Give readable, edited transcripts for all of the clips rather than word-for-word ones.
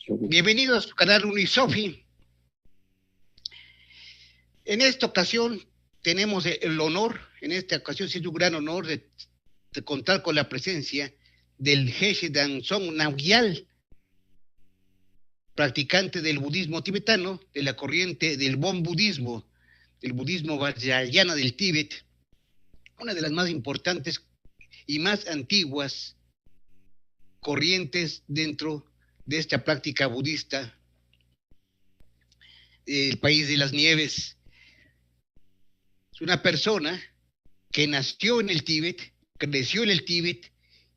Bienvenidos a su canal Unisophy. En esta ocasión tenemos el honor, en esta ocasión sí es un gran honor de contar con la presencia del Geshe Dangsong Namgyal, practicante del budismo tibetano, de la corriente del Bon budismo, del budismo vajrayana del Tíbet, una de las más importantes y más antiguas corrientes dentro de esta práctica budista, el país de las nieves. Es una persona que nació en el Tíbet, creció en el Tíbet,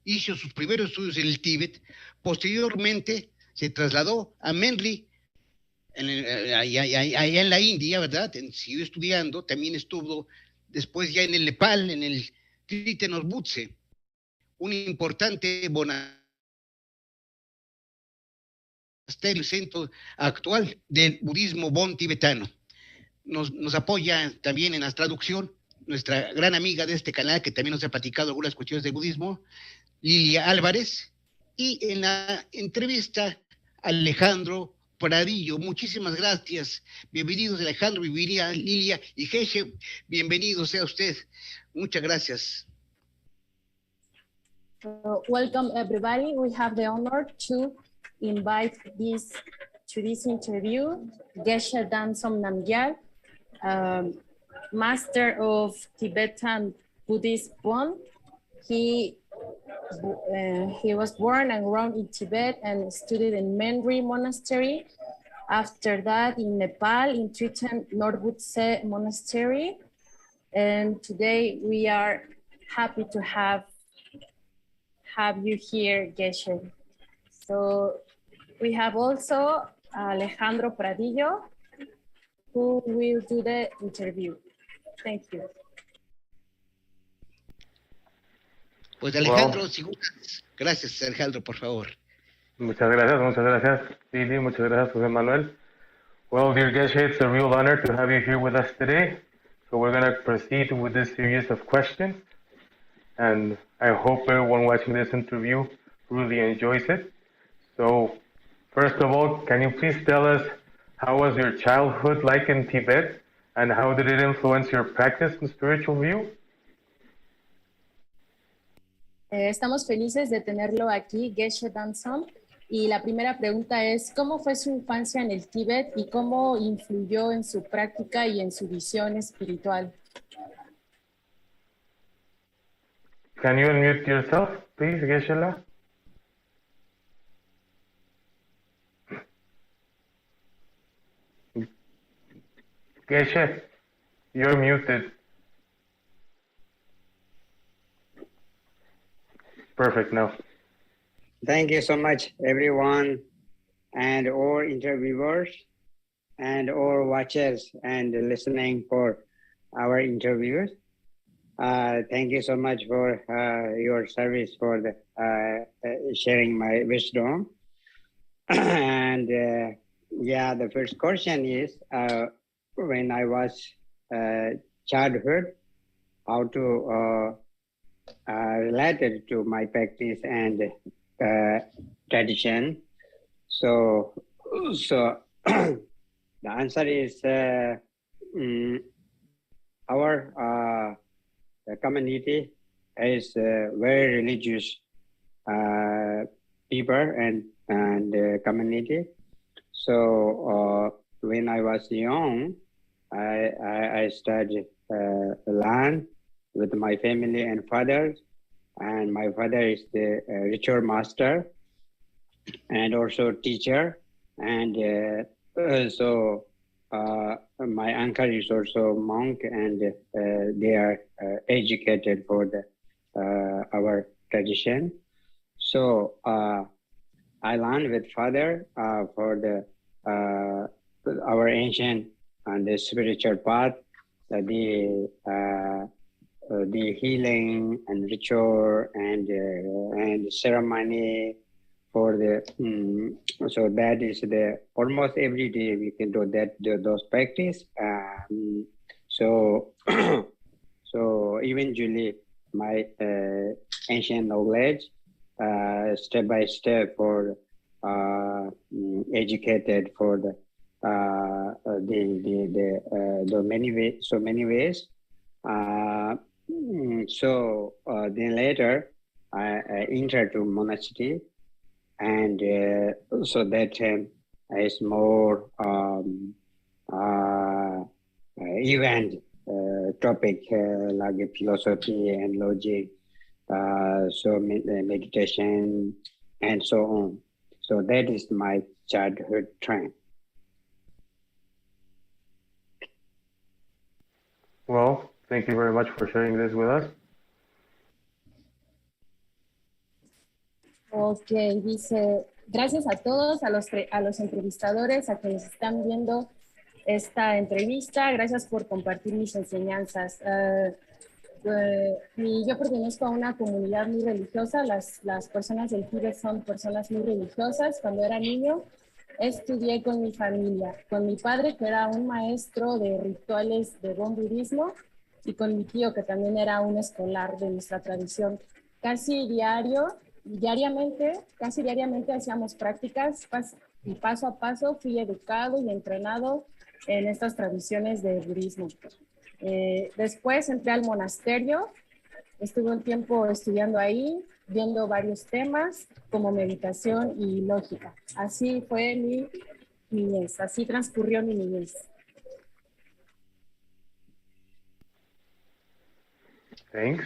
hizo sus primeros estudios en el Tíbet, posteriormente se trasladó a Menri, allá en la India, ¿verdad? Siguió estudiando, también estuvo después ya en el Nepal, en el Tritenosbutse, un importante monasterio, el centro actual del budismo bon tibetano. Nos apoya también en la traducción nuestra gran amiga de este canal, que también nos ha platicado algunas cuestiones de budismo, Lilia Álvarez, y en la entrevista, Alejandro Paradillo. Muchísimas gracias. Bienvenidos, Alejandro, Lilia y Geshe. Bienvenido sea usted. Muchas gracias. Welcome, everybody. We have the honor to invite to this interview Geshe Dangsong Namgyal, Master of Tibetan Buddhist Bon. He was born and grown in Tibet and studied in Menri Monastery. After that, in Nepal, in Tritenosbutse Monastery. And today we are happy to have you here, Geshe. So we have also Alejandro Paradillo, who will do the interview. Thank you. Pues Alejandro, gracias Alejandro, por favor. Muchas gracias, Lili, muchas gracias, José Manuel. Well, dear Geshe, it's a real honor to have you here with us today. So we're going to proceed with this series of questions. And I hope everyone watching this interview really enjoys it. So, first of all, can you please tell us how was your childhood like in Tibet, and how did it influence your practice and spiritual view? Estamos felices de tenerlo aquí, Geshe Dangsong. Y la primera pregunta es, ¿cómo fue su infancia en el Tíbet y cómo influyó en su práctica y en su visión espiritual? Can you unmute yourself, please, Geshe-la? Geshe, you're muted. Perfect now. Thank you so much, everyone, and all interviewers, and all watchers and listening for our interviews. Thank you so much for your service, for the sharing my wisdom. And yeah, the first question is, when I was childhood, how to related to my practice and tradition. So the answer is our community is very religious people and community. So when I was young, I started learn with my family and father, and my father is the ritual master and also teacher, and so my uncle is also monk, and they are educated for the our tradition. So I learned with father for the our ancient and the spiritual path, the healing and ritual and ceremony for the so that is the almost every day we can do that, those practice. So so eventually my ancient knowledge, step by step for educated for the many ways, so many ways. Then later I entered to monastery, and so that is more event topic like philosophy and logic, so meditation and so on. So that is my childhood trend. Well, thank you very much for sharing this with us. Ok, dice, gracias a todos, a los entrevistadores, a quienes están viendo esta entrevista, gracias por compartir mis enseñanzas. Yo pertenezco a una comunidad muy religiosa, las personas del Tíbet son personas muy religiosas. Cuando era niño estudié con mi familia, con mi padre que era un maestro de rituales de Bon budismo y con mi tío que también era un escolar de nuestra tradición. Casi diariamente hacíamos prácticas y paso a paso fui educado y entrenado en estas tradiciones de budismo. Después entré al monasterio, estuve un tiempo estudiando ahí, viendo varios temas como meditación y lógica. Así fue mi niñez, así transcurrió mi niñez. Thanks.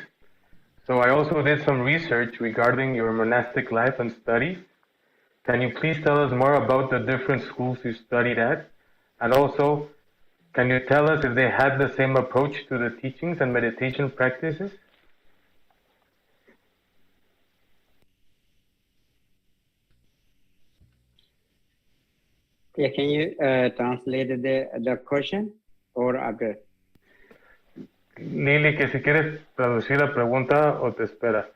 So I also did some research regarding your monastic life and studies. Can you please tell us more about the different schools you studied at? And also, can you tell us if they had the same approach to the teachings and meditation practices? Yeah, can you translate the question or after? Lili, que si quieres traducir la pregunta o te esperas.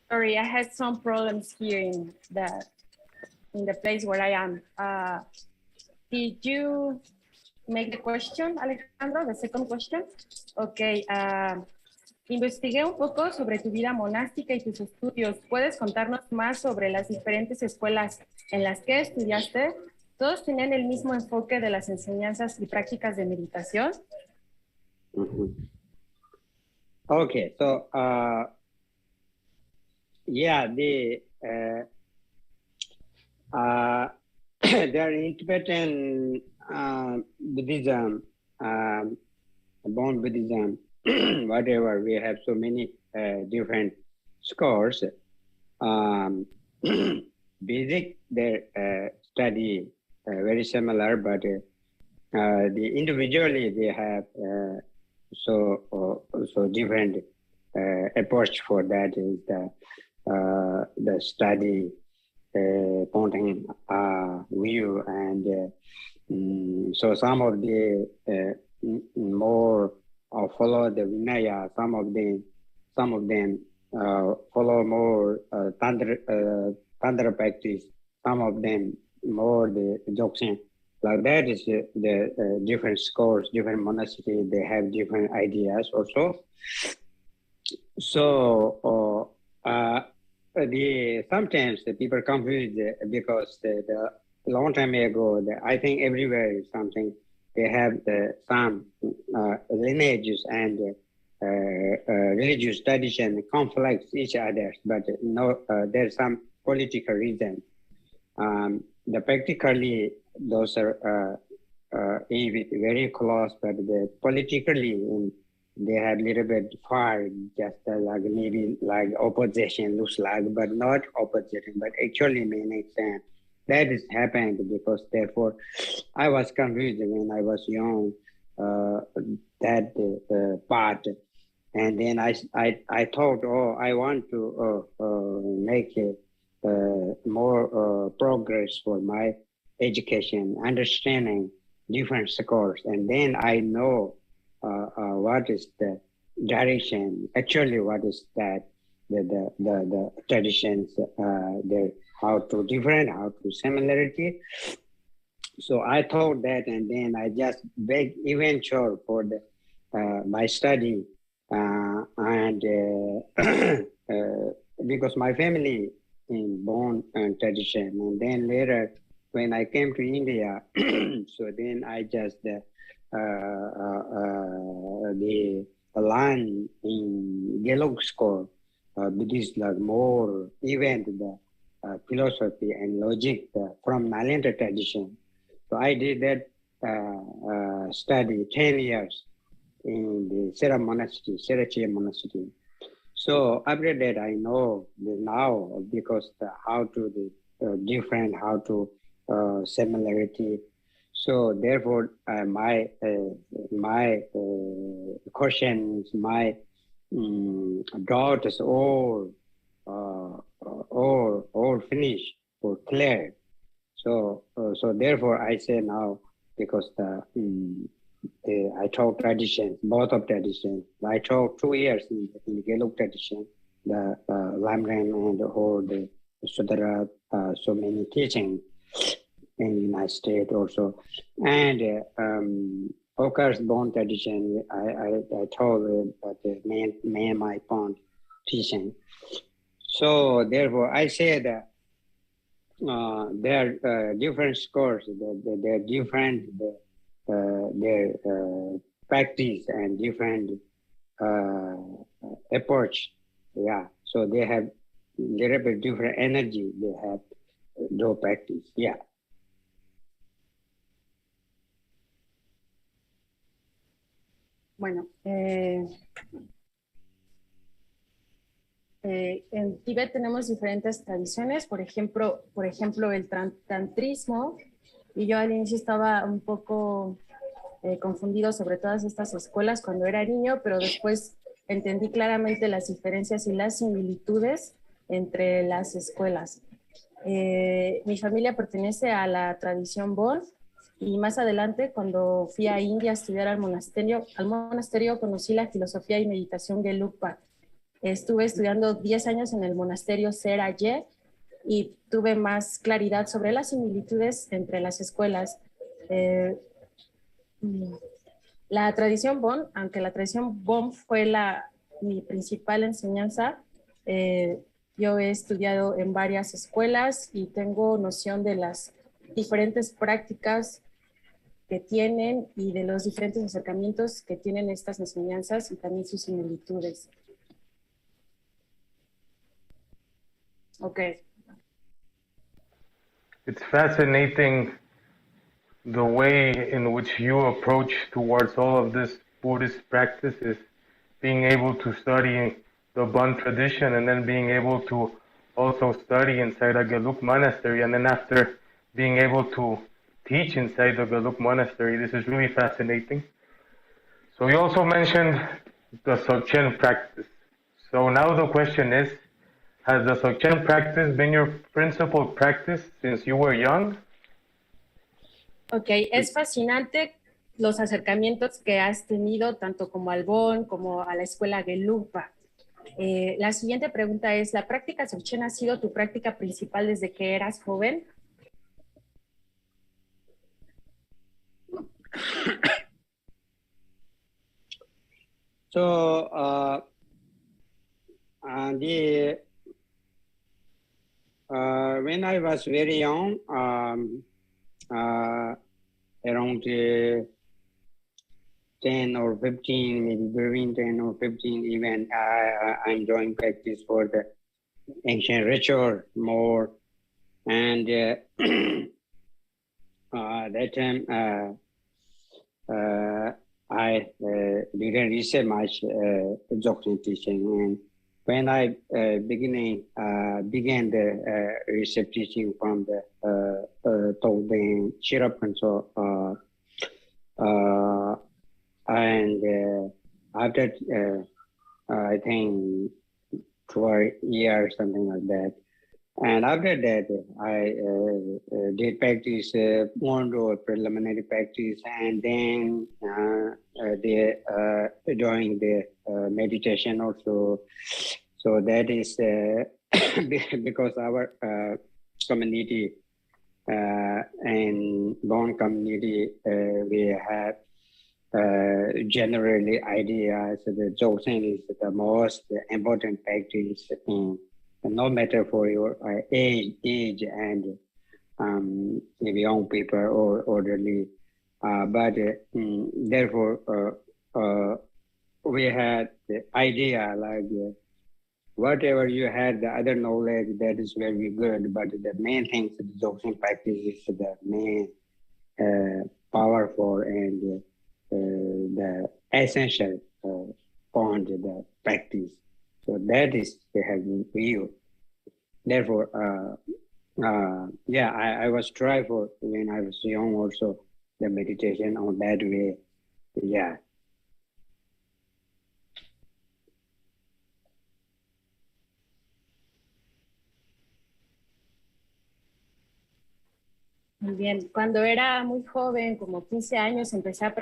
Sorry, I had some problems here in the place where I am. Did you make the question, Alejandro, the second question? Okay. Investigué un poco sobre tu vida monástica y tus estudios. ¿Puedes contarnos más sobre las diferentes escuelas en las que estudiaste? ¿Todos tenían el mismo enfoque de las enseñanzas y prácticas de meditación? Okay, so yeah, there in Tibetan Buddhism, Bon Buddhism, whatever, we have so many different schools. Basic, their study very similar, but the individually they have so different approach for that is the study pointing view, and so some of the more follow the Vinaya, some of them follow more Tantra practice, some of them more the Dzogchen. Like that is the different schools, different monasteries, they have different ideas also. So sometimes the people confuse because the long time ago, I think everywhere is something, they have some lineages and religious tradition conflicts each other, but no, there's some political reason. The practically those are very close, but politically they have a little bit far, just like maybe like opposition looks like, but not opposition, but actually meaning sense. That is happened because therefore I was confused when I was young, that part. And then I thought, oh, I want to make more progress for my education, understanding different schools. And then I know what is the direction, actually what is that, the traditions, how to different, how to similarity. So I thought that, and then I just beg eventual for the my study and because my family in Bon tradition, and then later when I came to India, so then I just the line in Gelug school, Buddhist like more event the philosophy and logic from Nalanda tradition. So I did that study 10 years in the Sera Monastery, Serachi Monastery. So after that, I know now because how to the different, how to similarity. So therefore, my questions, my doubts all finished or clear. So therefore, I say now because I taught traditions, both of traditions. I taught 2 years in the Gelug tradition, the Lamrim and the whole the Sudara, so many teaching in the United States also. And of course, Bon tradition, I told the main my point teaching. So therefore, I say that there are different scores, there are different their practice and different approach. Yeah, so they have little bit different energy. They have no practice. Yeah. Bueno, en Tíbet tenemos diferentes tradiciones, por ejemplo el tantrismo, y yo al inicio estaba un poco confundido sobre todas estas escuelas cuando era niño, pero después entendí claramente las diferencias y las similitudes entre las escuelas. Mi familia pertenece a la tradición Bon, y más adelante, cuando fui a India a estudiar al monasterio conocí la filosofía y meditación Gelugpa. Estuve estudiando 10 años en el monasterio Seraye y tuve más claridad sobre las similitudes entre las escuelas. La tradición Bon, aunque la tradición Bon fue mi principal enseñanza, yo he estudiado en varias escuelas y tengo noción de las diferentes prácticas que tienen y de los diferentes acercamientos que tienen estas enseñanzas y también sus similitudes. Okay. It's fascinating the way in which you approach towards all of this Buddhist practices, being able to study the Bon tradition and then being able to also study inside a Gelug monastery, and then after being able to teach inside the Gelug monastery. This is really fascinating. So you also mentioned the Dzogchen practice. So now the question is, has the Dzogchen practice been your principal practice since you were young? Ok, es fascinante los acercamientos que has tenido tanto como al Bon como a la escuela Gelugpa. La siguiente pregunta es, ¿la práctica Dzogchen ha sido tu práctica principal desde que eras joven? So when I was very young, around 10 or 15, maybe between 10 or 15 even, I'm doing practice for the ancient ritual more. And that time I didn't research much Dzogchen teaching. And when I began the research teaching from the Tolben Shirapan, so and after I think 12 years, something like that. And after that, I did practice more preliminary practice, and then doing the meditation also. So that is because our community and Bon community, we have generally ideas. The Dzogchen is the most important practice in, no matter for your age and maybe young people or elderly. Therefore, we had the idea like whatever you had, the other knowledge, that is very good. But the main thing for the Dzogchen practice is the main powerful and the essential point of the practice. So that is the having view. Therefore, I was trying for when I was young also the meditation on that way. Yeah. Muy bien, cuando era muy joven, como 15 años, empecé a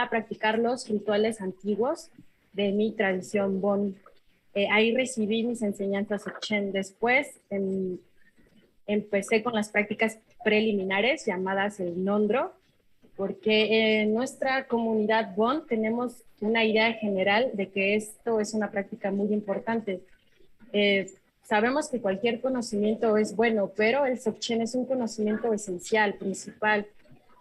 practicar los rituales antiguos de mi tradición Bon. Ahí recibí mis enseñanzas Chen. Después empecé con las prácticas preliminares llamadas el Nondro, porque en nuestra comunidad Bon tenemos una idea general de que esto es una práctica muy importante. Sabemos que cualquier conocimiento es bueno, pero el Dzogchen es un conocimiento esencial, principal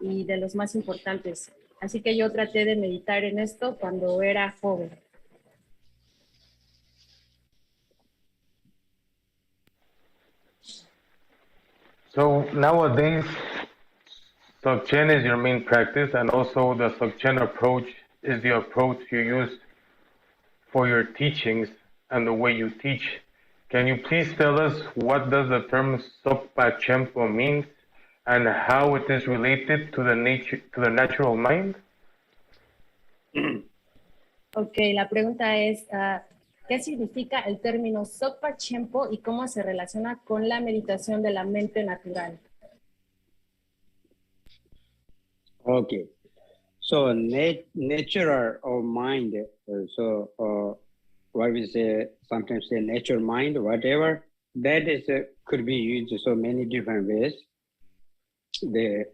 y de los más importantes. Así que yo traté de meditar en esto cuando era joven. So nowadays, Dzogchen is your main practice, and also the Dzogchen approach is the approach you use for your teachings and the way you teach. Can you please tell us what does the term Sokpa Chempo mean and how it is related to the natural mind? Ok, la pregunta es, ¿qué significa el término Sokpa Chempo y cómo se relaciona con la meditación de la mente natural? Okay. So natural or mind, what we say, sometimes say nature mind, whatever, that is could be used so many different ways. The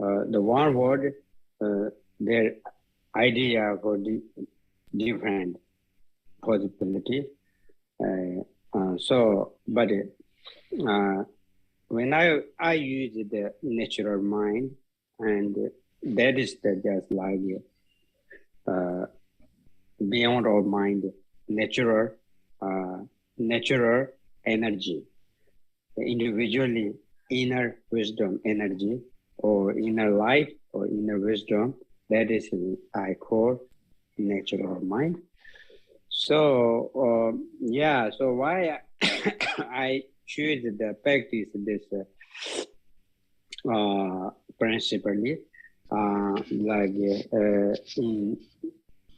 one word, their idea for the different possibility. When I use the natural mind, and that is just like beyond our mind, natural energy, individually inner wisdom energy, or inner life, or inner wisdom. That is I call natural mind. So so why I choose the practice this principally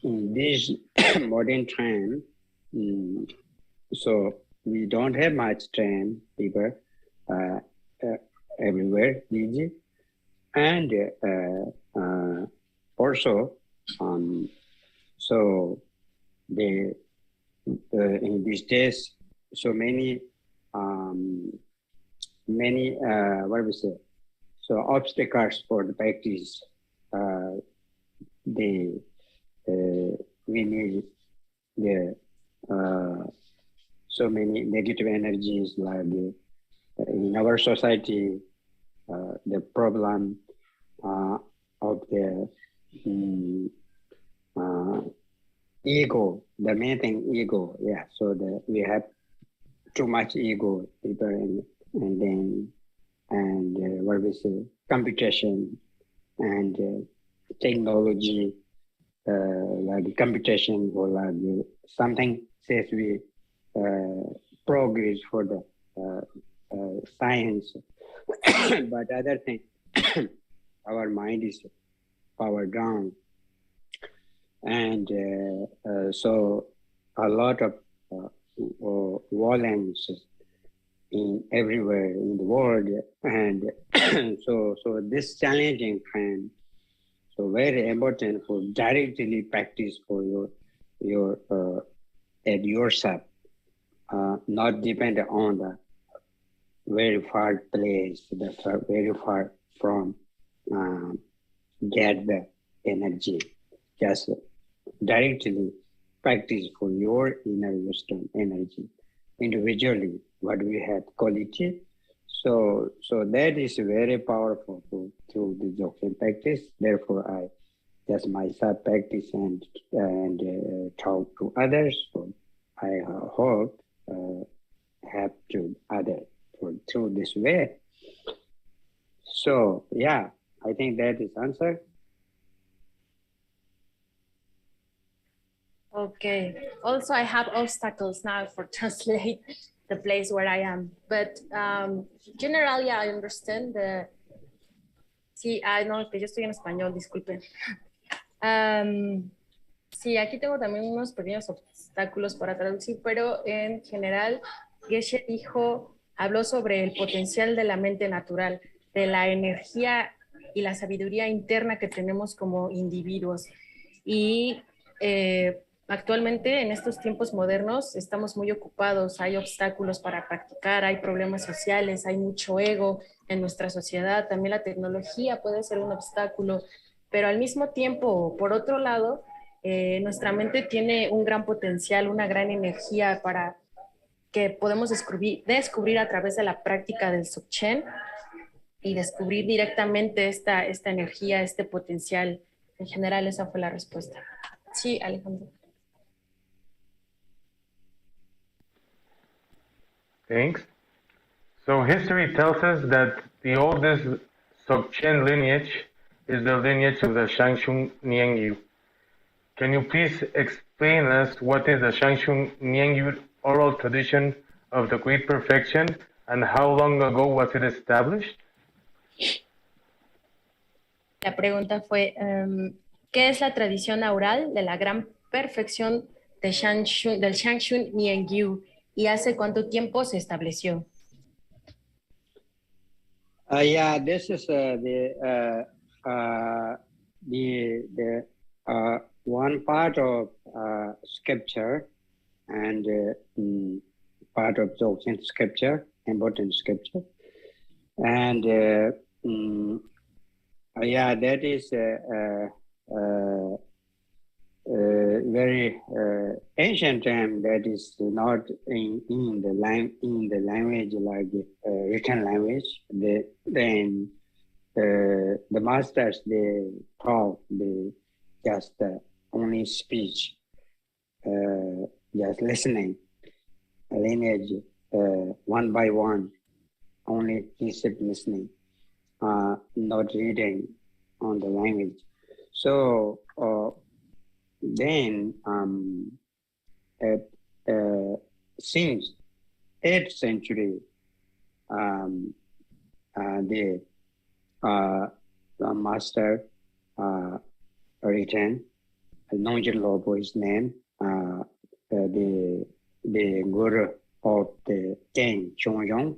in this modern time. So we don't have much time, people everywhere busy, and also so in these days so many what we say, so obstacles for the practice. We need the so many negative energies like in our society, the problem of the ego, the main thing, ego. Yeah, so we have too much ego, people, and what we say, computation and technology, like computation or like something says we progress for the science, but other thing, our mind is powered down, and so a lot of violence in everywhere in the world, and so this challenging trend, so very important for directly practice for your at yourself, not dependent on the very far place, very far from get the energy. Just directly practice for your inner wisdom energy. Individually, what we have quality. So that is very powerful through the Dzogchen practice. Therefore, I just myself practice and talk to others. So I hope help to others through this way. So yeah, I think that is answer. Okay. Also, I have obstacles now for translate the place where I am, but generally I understand the. Sí, no, que yo estoy en español, disculpen. Sí, aquí tengo también unos pequeños obstáculos para traducir, pero en general, Geshe habló sobre el potencial de la mente natural, de la energía y la sabiduría interna que tenemos como individuos. Y actualmente, en estos tiempos modernos, estamos muy ocupados, hay obstáculos para practicar, hay problemas sociales, hay mucho ego en nuestra sociedad, también la tecnología puede ser un obstáculo, pero al mismo tiempo, por otro lado, nuestra mente tiene un gran potencial, una gran energía para que podemos descubrir a través de la práctica del Dzogchen y descubrir directamente esta energía, este potencial. En general, esa fue la respuesta. Sí, Alejandro. Thanks. So history tells us that the oldest Dzogchen lineage is the lineage of the Shangshung Niangyu. Can you please explain us what is the Shangshung Niangyu oral tradition of the Great Perfection and how long ago was it established? La pregunta fue, ¿qué es la tradición oral de la gran perfección del Shangshung Niangyu y hace cuánto tiempo se estableció? Yeah, this is the one part of scripture and part of Dzogchen scripture, important scripture, and yeah, that is very ancient time. That is not in the language like written language. Then the masters they talk, they just only speech, just listening, lineage one by one, only keep listening, not reading on the language. So then since 8th century, the master written, Nongjen Lobo his name, the guru of the king Chongyong,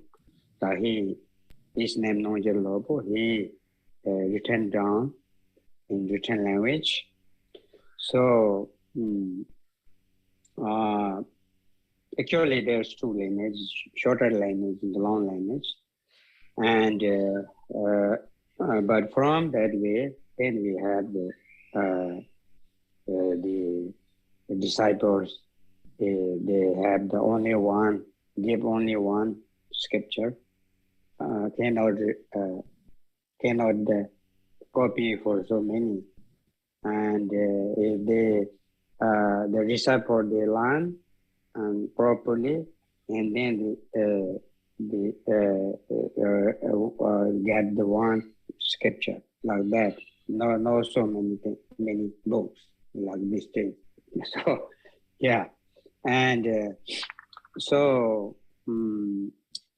his name Nongjen Lobo, he written down in written language. So actually there's two lineages, shorter lineage and the long lineage. And but from that way, then we have the disciples, they have the only one, give only one scripture, cannot copy for so many. And if the disciple they learn properly, and then get the one scripture like that. No, so many books like this thing. So yeah, and so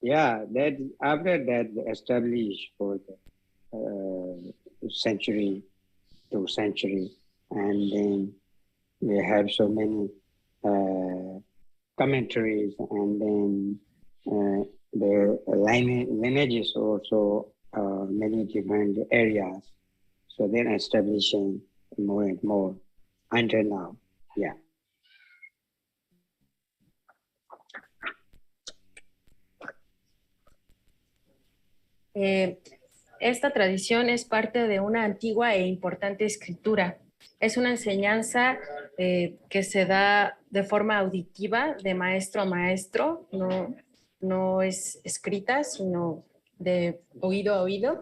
yeah, that after that established for the century to century, and then we have so many commentaries, and then the lineages also many different areas. So then establishing more and more until now. Yeah. Esta tradición es parte de una antigua e importante escritura. Es una enseñanza que se da de forma auditiva, de maestro a maestro, no es escrita, sino de oído a oído.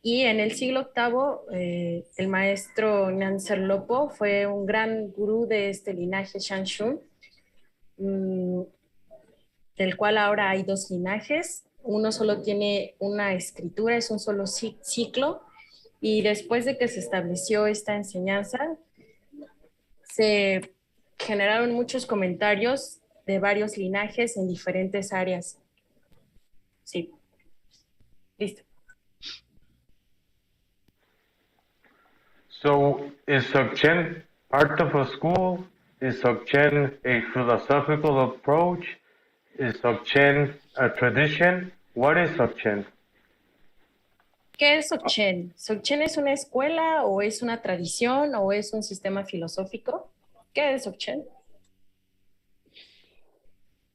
Y en el siglo VIII, el maestro Nanser Lopo fue un gran gurú de este linaje Shanshun, del cual ahora hay dos linajes. Uno solo tiene una escritura, es un solo ciclo, y después de que se estableció esta enseñanza, se generaron muchos comentarios de varios linajes en diferentes áreas. Sí, listo. So, is Dzogchen part of a school? Is Dzogchen a philosophical approach? Is Dzogchen a tradition? What is Dzogchen? ¿Qué es Dzogchen? ¿Dzogchen es una escuela o es una tradición o es un sistema filosófico? ¿Qué es Dzogchen?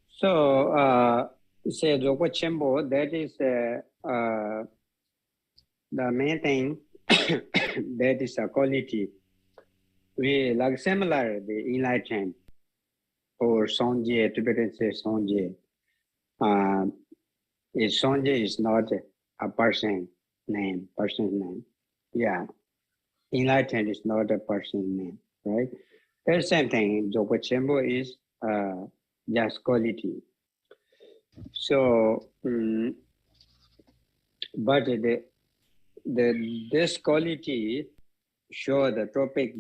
So, say Dzogchen Chenpo, that is the main thing. That is a quality. We like similar the enlightened or Songje, Tibetan say Songje. Songje is not a person's name. Yeah. Enlightened is not a person's name, right? The same thing, Dzogchen Chenpo is just quality. So, but this quality show the topic,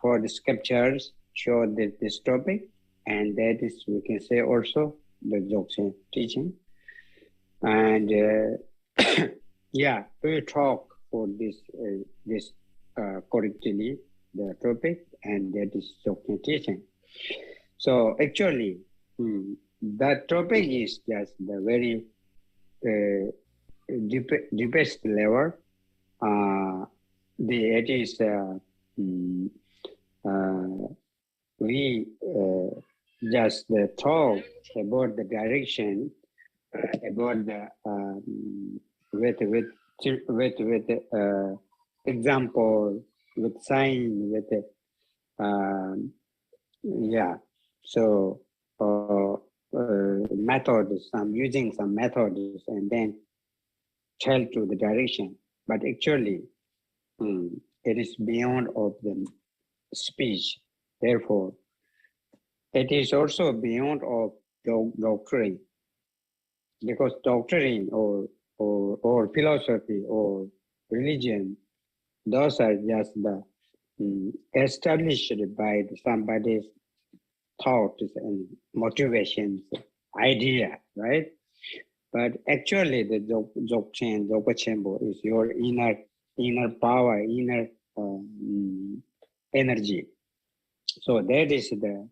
for the scriptures show this topic, and that is, we can say also the Dzogchen teaching. And yeah, we talk for this correctly, the topic, and that is Dzogchen teaching. So actually, that topic is just the very deepest level. It is we just talk about the direction, about the with example, with sign, with yeah. So methods, I'm using some methods and then tell to the direction. But actually, it is beyond of the speech. Therefore, it is also beyond of doctrine, because doctrine or philosophy or religion, those are just the established by somebody's thoughts and motivations, idea, right? But actually, the Dzogchen, Dzogchen is your inner power, inner energy. So that is the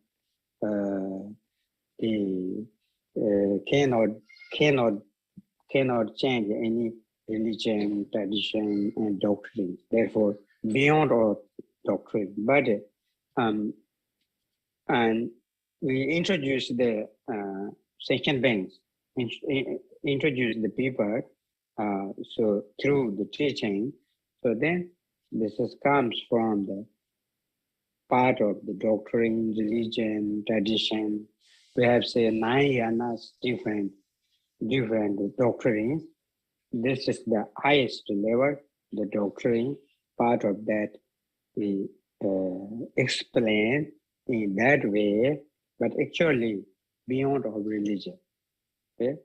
cannot change any religion, tradition, and doctrine. Therefore, beyond all doctrine. But and we introduce the second banks, introduce the people, so through the teaching. So then this comes from the part of the doctrine, religion, tradition. We have say 9 yanas, different doctrines. This is the highest level, the doctrine. Part of that we explain in that way, but actually beyond all religion. Okay?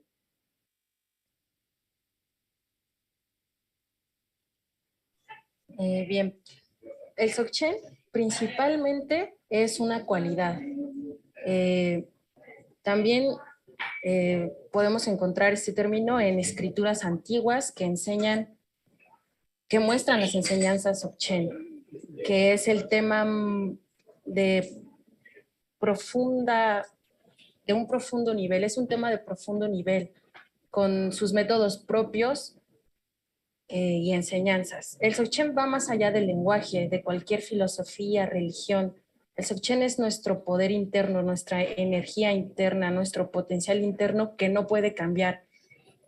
Bien, el Dzogchen principalmente es una cualidad. También podemos encontrar este término en escrituras antiguas que muestran las enseñanzas Dzogchen, que es el tema de un profundo nivel, es un tema de profundo nivel, con sus métodos propios y enseñanzas. El Dzogchen va más allá del lenguaje, de cualquier filosofía, religión. El Dzogchen es nuestro poder interno, nuestra energía interna, nuestro potencial interno que no puede cambiar.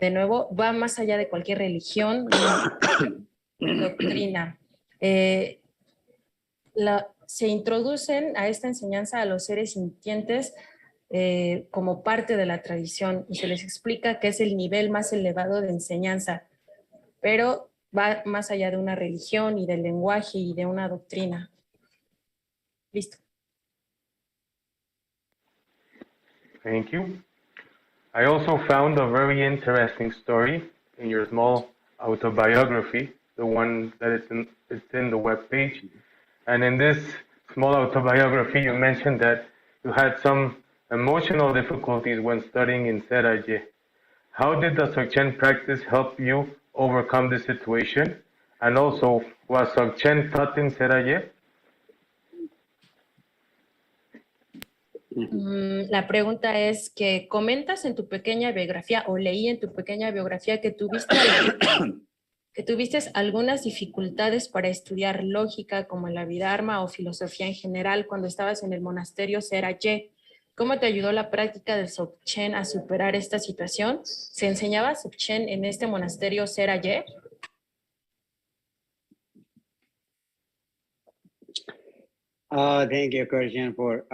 de nuevo, va más allá de cualquier religión, doctrina. Se introducen a esta enseñanza a los seres sintientes como parte de la tradición y se les explica que es el nivel más elevado de enseñanza, pero va más allá de una religión y del lenguaje y de una doctrina. Listo. Thank you. I also found a very interesting story in your small autobiography, the one that it's in the webpage. And in this small autobiography, you mentioned that you had some emotional difficulties when studying in Seraje. How did the Dzogchen practice help you overcome the situation? And also, was Dzogchen taught in Seraje? La pregunta es que comentas en tu pequeña biografía o leí en tu pequeña biografía que tuviste algunas dificultades para estudiar lógica como el Abhidharma o filosofía en general cuando estabas en el monasterio Seraje. ¿Cómo te ayudó la práctica del Dzogchen a superar esta situación? ¿Se enseñaba Dzogchen en este monasterio Seraje? Thank you, Christian, for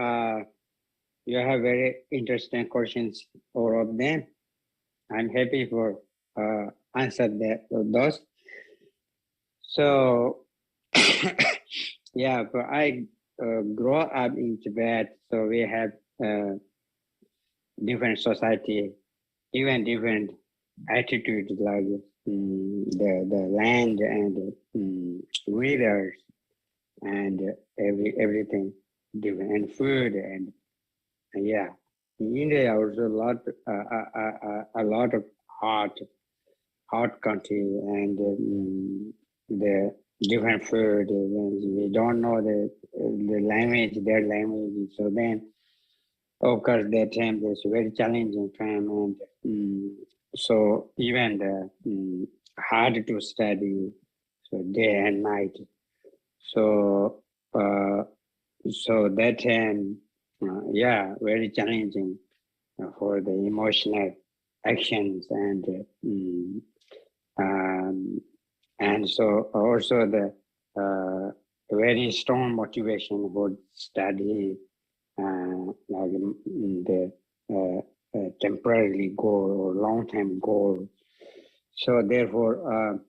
you have very interesting questions, all of them. I'm happy for answer those. So, yeah, but I grew up in Tibet, so we have different society, even different attitudes, like the land and rivers and everything different, and food and yeah. In India also a lot of hot country and the different food. We don't know the language, their language. So then, of course, that time was very challenging time, and so even the hard to study, so day and night. So so that time, yeah, very challenging for the emotional actions and so also the very strong motivation for study, like the temporary goal or long-term goal. So therefore,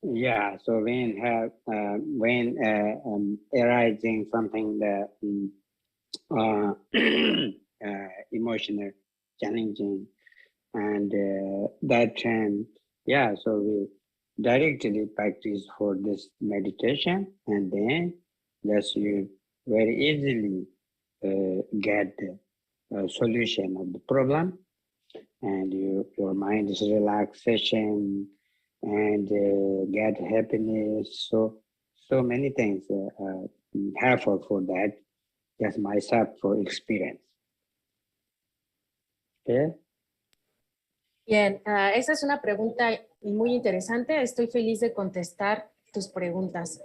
yeah. So when arising something that emotional, challenging, and that time, yeah. So we directly practice for this meditation, and then thus you very easily get the solution of the problem, and your mind is relaxation and get happiness. So many things helpful for that. Just myself for experience. Okay. Bien, esa es una pregunta muy interesante. Estoy feliz de contestar tus preguntas.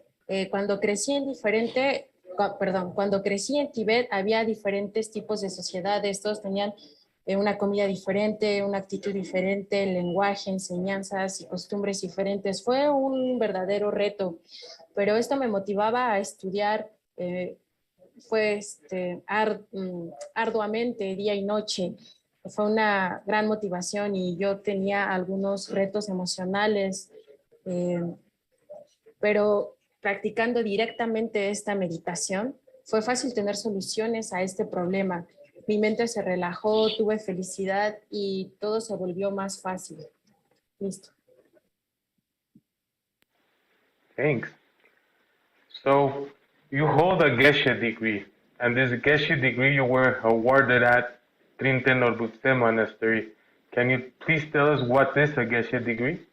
Cuando crecí en Tibet había diferentes tipos de sociedades, todos tenían una comida diferente, una actitud diferente, lenguaje, enseñanzas y costumbres diferentes. Fue un verdadero reto, pero esto me motivaba a estudiar arduamente, día y noche. Fue una gran motivación y yo tenía algunos retos emocionales, pero practicando directamente esta meditación, fue fácil tener soluciones a este problema. Mi mente se relajó, tuve felicidad y todo se volvió más fácil. Listo. Thanks. So, you hold a Geshe degree, and this Geshe degree you were awarded at Trinten Norbutse Monastery. Can you please tell us what is a Geshe degree?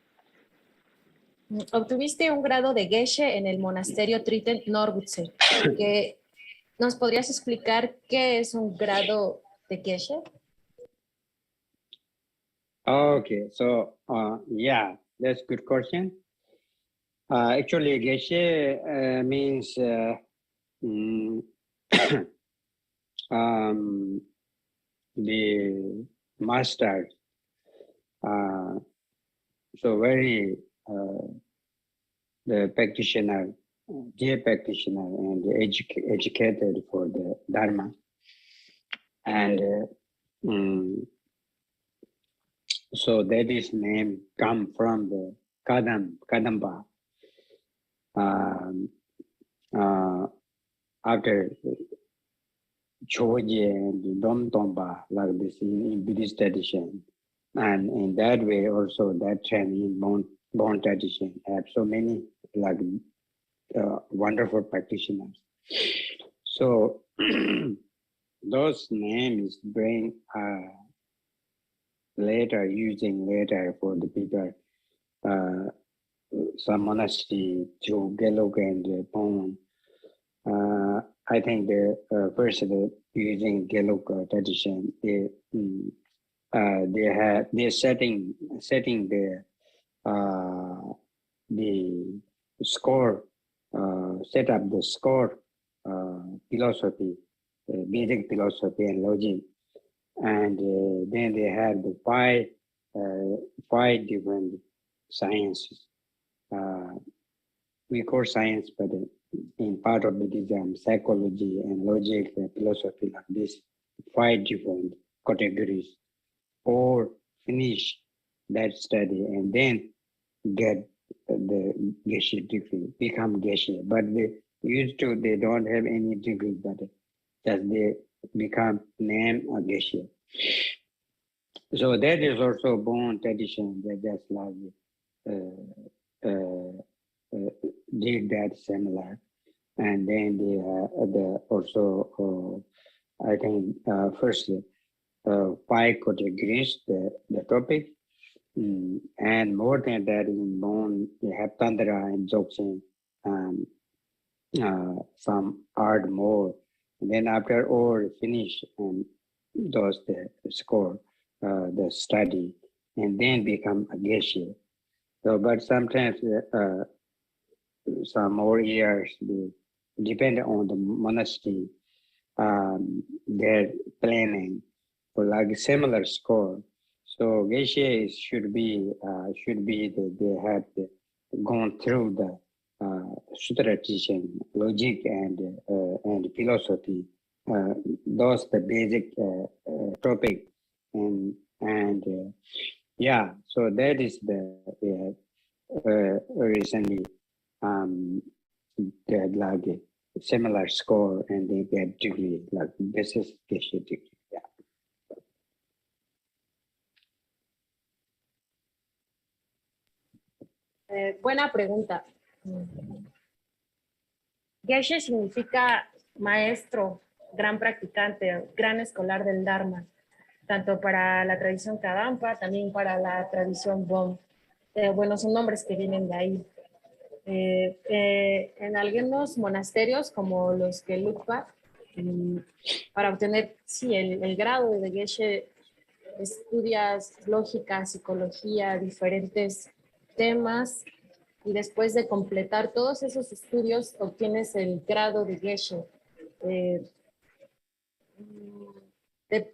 Obtuviste un grado de Geshe en el monasterio Trinten Norbutse. ¿Nos podrías explicar qué es un grado de Geshe? Okay, so yeah, that's a good question. Actually, Geshe means the master, so very the practitioner, dear practitioner, and educated for the Dharma, and so that is name come from the Kadamba. After Choji and Dom Tomba, like this in Buddhist tradition, and in that way also that Chinese Bon tradition have so many like wonderful practitioners. So those names bring using later for the people, some monastery through Gelug and Bon. I think the first using Gelug tradition, they're setting the score, set up the score philosophy, basic philosophy and logic, and then they have the five different sciences. We call science, but in part of Buddhism, psychology and logic and philosophy like this, 5 different categories, or finish that study and then get the Geshe degree, become Geshe. But they don't have any degree, but just they become name a Geshe. So that is also born tradition that just like did that similar. And then they also, I think, firstly, 5 categories, the topic, and more than that, in Bon, you have Tantra and Dzogchen, some art more. And then after all finish, those the score, the study, and then become a Geshe. So, but sometimes some more years, depend on the monastery, their planning for like similar score. So Geshe should be they have gone through the sutra teaching, logic and philosophy. Those the basic topic, and yeah. So that is the recently they had like a similar score and they get degree, like this is Geshe degree. Yeah. Buena pregunta. Geshe significa maestro, gran practicante, gran escolar del Dharma, tanto para la tradición Kadampa, también para la tradición Bon. Bueno, son nombres que vienen de ahí. En algunos monasterios, como los Gelugpa, para obtener el grado de Geshe, estudias lógica, psicología, diferentes temas, y después de completar todos esos estudios obtienes el grado de Geshe.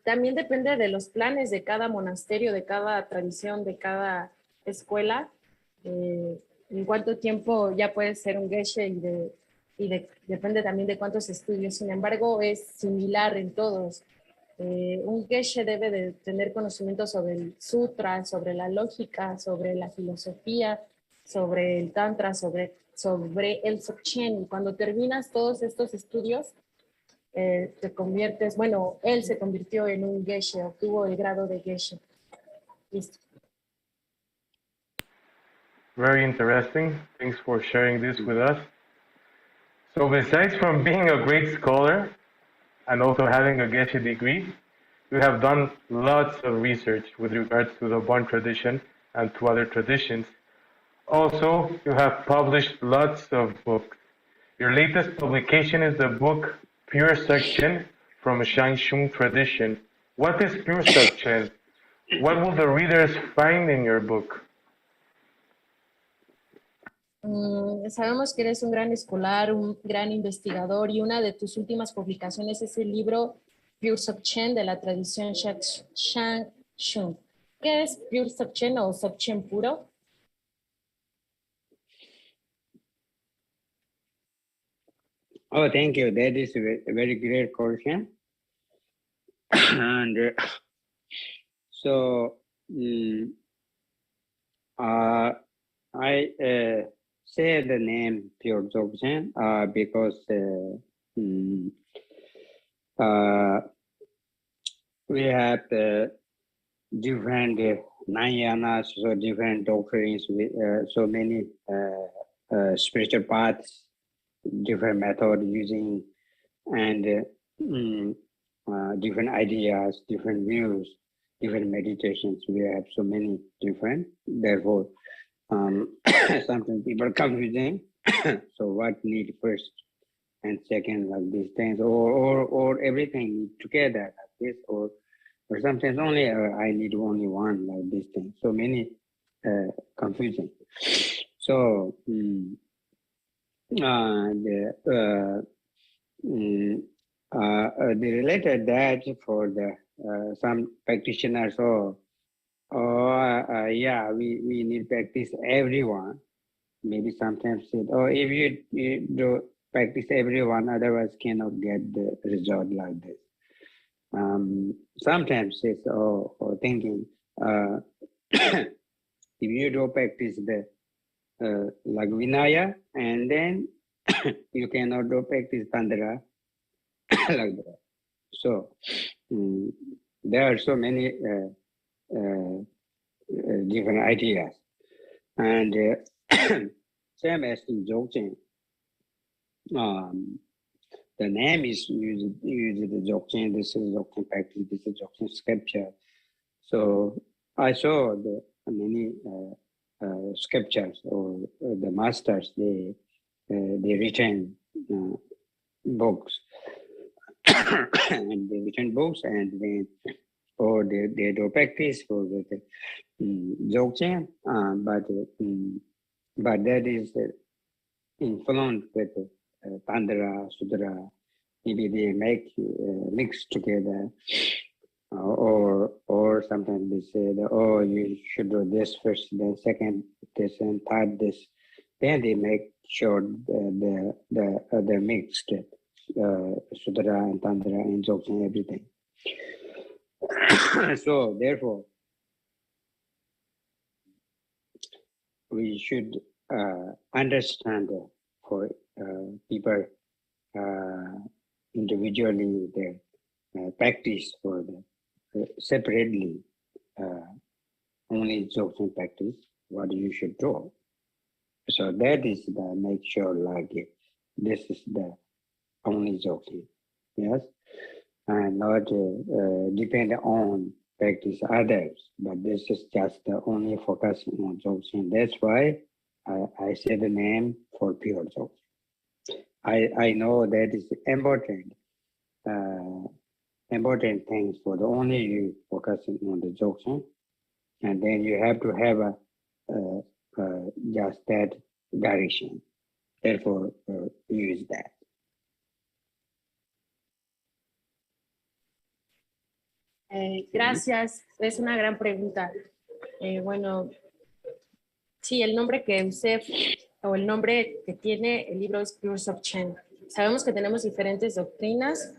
También depende de los planes de cada monasterio, de cada tradición, de cada escuela, en cuánto tiempo ya puedes ser un Geshe depende también de cuántos estudios. Sin embargo, es similar en todos. Un Geshe debe de tener conocimiento sobre el sutra, sobre la lógica, sobre la filosofía, sobre el tantra, sobre el Dzogchen. Y cuando terminas todos estos estudios, te conviertes, bueno, él se convirtió en un Geshe, obtuvo el grado de Geshe. Listo. Very interesting. Thanks for sharing this with us. So besides from being a great scholar and also having a Geshe degree, you have done lots of research with regards to the Bon tradition and to other traditions. Also, you have published lots of books. Your latest publication is the book Pure Section from Shangshung Tradition. What is Pure Section? What will the readers find in your book? Sabemos que eres un gran escolar, un gran investigador, y una de tus últimas publicaciones es el libro Pure Dzogchen de la tradición Shangshung. ¿Qué es Pure Dzogchen o Dzogchen puro? Oh, thank you. That is a very great question. And so I say the name Pure Dzogchen because we have different Nayanas, so different doctrines, with so many spiritual paths, different methods using, and different ideas, different views, different meditations. We have so many different. Therefore, sometimes people confusing. So what need first and second, like these things, or everything together like this, or sometimes only I need only one like this thing. So many confusing. So the related that for the some practitioners. Yeah, we need practice everyone. Maybe sometimes say, oh, if you do practice everyone, otherwise cannot get the result like this. Sometimes it's thinking if you do practice the like Vinaya, and then you cannot do practice Tantra like that. So there are so many different ideas, and same as in Dzogchen. The name is used the Dzogchen. This is Dzogchen practice. This is Dzogchen scripture. So I saw the many scriptures or the masters. They written books and they written books, and then or they do practice for the Dzogchen, but that is influenced with Tantra, Sutra. Maybe they make mix together, or sometimes they say that, oh, you should do this first, then second this, and third this. Then they make sure the mixed Sutra and Tantra and Dzogchen, everything. So therefore, we should understand for people individually their practice for the separately only Dzogchen practice, what you should do. So that is the make sure like this is the only Dzogchen, yes, and not depend on practice others, but this is just the only focus on Dzogchen. That's why I say the name for pure Dzogchen. I know that is important, important things for the only you focusing on the Dzogchen, and then you have to have just that direction. Therefore, use that. Gracias, es una gran pregunta. Bueno, sí, el nombre que usé o el nombre que tiene el libro es Pure Dzogchen. Sabemos que tenemos diferentes doctrinas,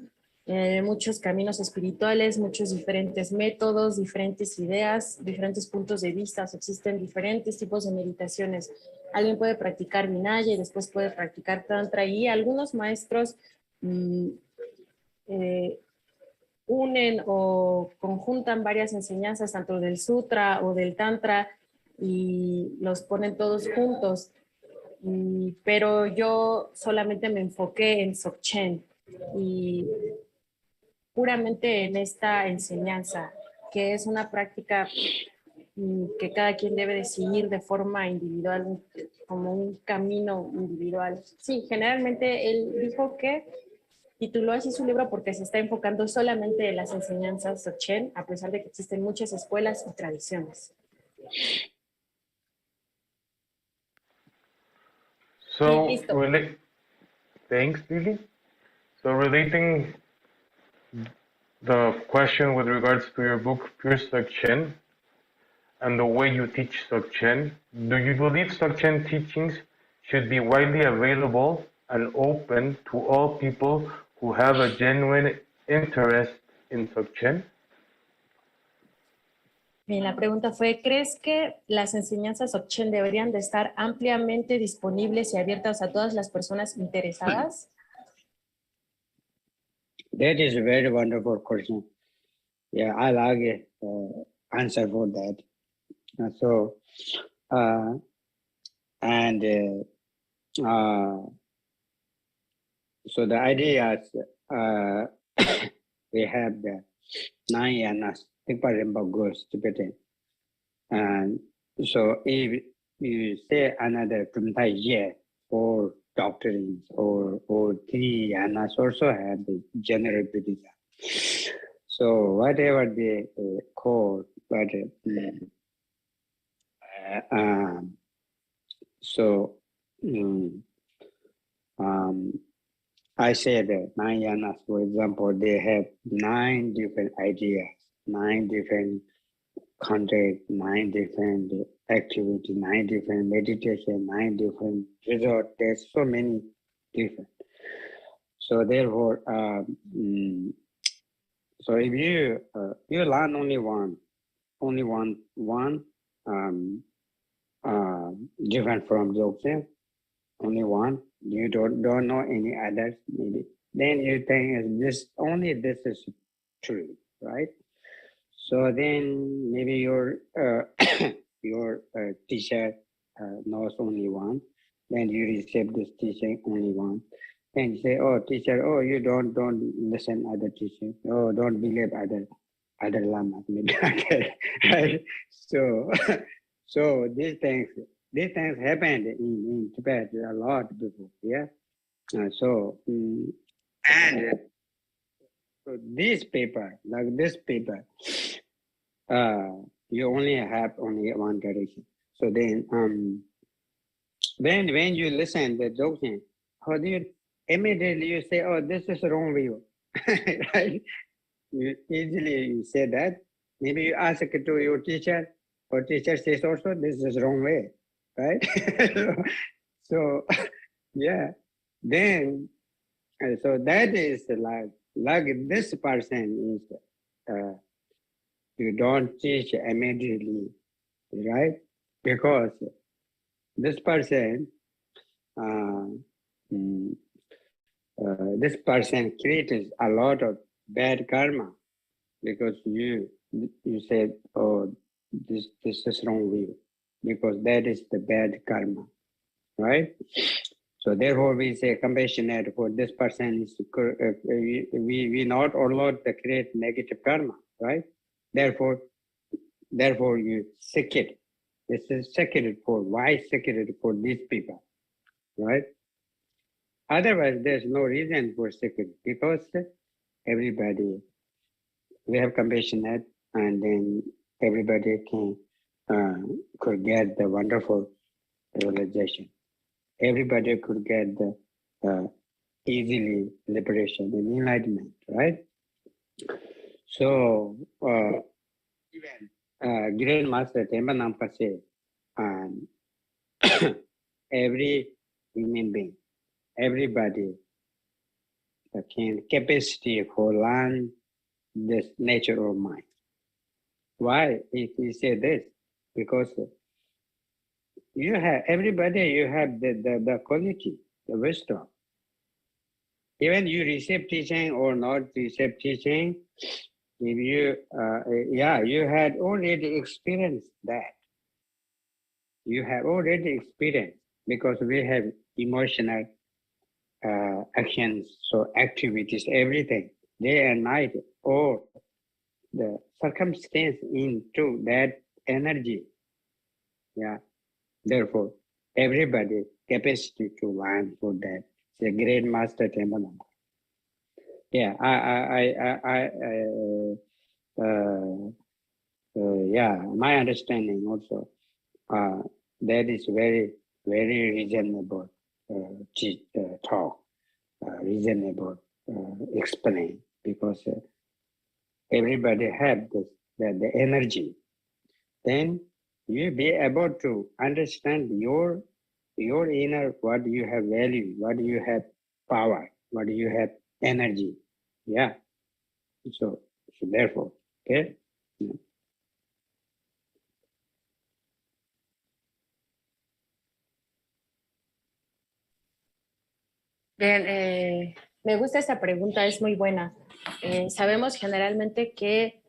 muchos caminos espirituales, muchos diferentes métodos, diferentes ideas, diferentes puntos de vista. Existen diferentes tipos de meditaciones. Alguien puede practicar Vinaya y después puede practicar Tantra, y algunos maestros unen o conjuntan varias enseñanzas, tanto del Sutra o del Tantra, y los ponen todos juntos. Pero yo solamente me enfoqué en Dzogchen y puramente en esta enseñanza, que es una práctica que cada quien debe de seguir de forma individual, como un camino individual. Sí, generalmente él dijo que tituló así su libro porque se está enfocando solamente en las enseñanzas Dzogchen, a pesar de que existen muchas escuelas y tradiciones. So, thanks, Lily. So, relating the question with regards to your book, Pure Dzogchen, and the way you teach Dzogchen, do you believe Dzogchen teachings should be widely available and open to all people who have a genuine interest in Dzogchen? Bien, la pregunta fue, ¿crees que las enseñanzas Dzogchen deberían de estar ampliamente disponibles y abiertas a todas las personas interesadas? That is a very wonderful question. Yeah, I like it, answer for that. So the idea is we have the 9 yanas, Tikpa goes Tibetan. And so if you say another Kumtai year or doctrines or 3 yanas also have the general Buddhism. So whatever they call, but I said 9 yanas, for example, they have 9 different ideas, 9 different content, 9 different activity, 9 different meditation, 9 different resort. There's so many different. So therefore, so if you learn only one different from Dzogchen, only one, you don't know any others, maybe, then you think this is true, right? So then maybe your teacher knows only one, then you receive this teaching only one. Then you say, oh teacher, oh you don't listen other teaching, oh don't believe other lamas, maybe right? So these things happened in Tibet a lot before, yeah. So this paper, like this paper, you only have only one direction. So then, when you listen the Dzogchen, how do you immediately you say, oh, this is wrong view, right? You easily say that. Maybe you ask to your teacher, or teacher says also this is wrong way, right? So yeah, then so that is like this person is you don't teach immediately, right? Because this person creates a lot of bad karma because you said, oh, this is wrong view, because that is the bad karma, right? So therefore we say compassionate for this person is we not allowed to create negative karma, right? Therefore you seek it. This is sacred for why sacred for these people, right? Otherwise, there's no reason for sacred because everybody we have compassionate, and then everybody could get the wonderful realization. Everybody could get the easily liberation and enlightenment, right? So even Great Master Tenpa Nampa said, every human being, everybody can capacity for learn this nature of mind. Why he said this? Because you have the quality, the wisdom. Even you receive teaching or not receive teaching, if you you had already experienced that. You have already experienced, because we have emotional actions, so activities, everything, day and night, or the circumstance into that energy. Yeah. Therefore, everybody capacity to learn for that. It's a great master Tenpa. Yeah, my understanding also, that is very, very reasonable talk, reasonable explain, because everybody have the energy. Then you be able to understand your your inner, what do you have value, what do you have power, what do you have energy. Yeah. So therefore, okay. Bien, me gusta esta pregunta, es muy buena. Sabemos generalmente que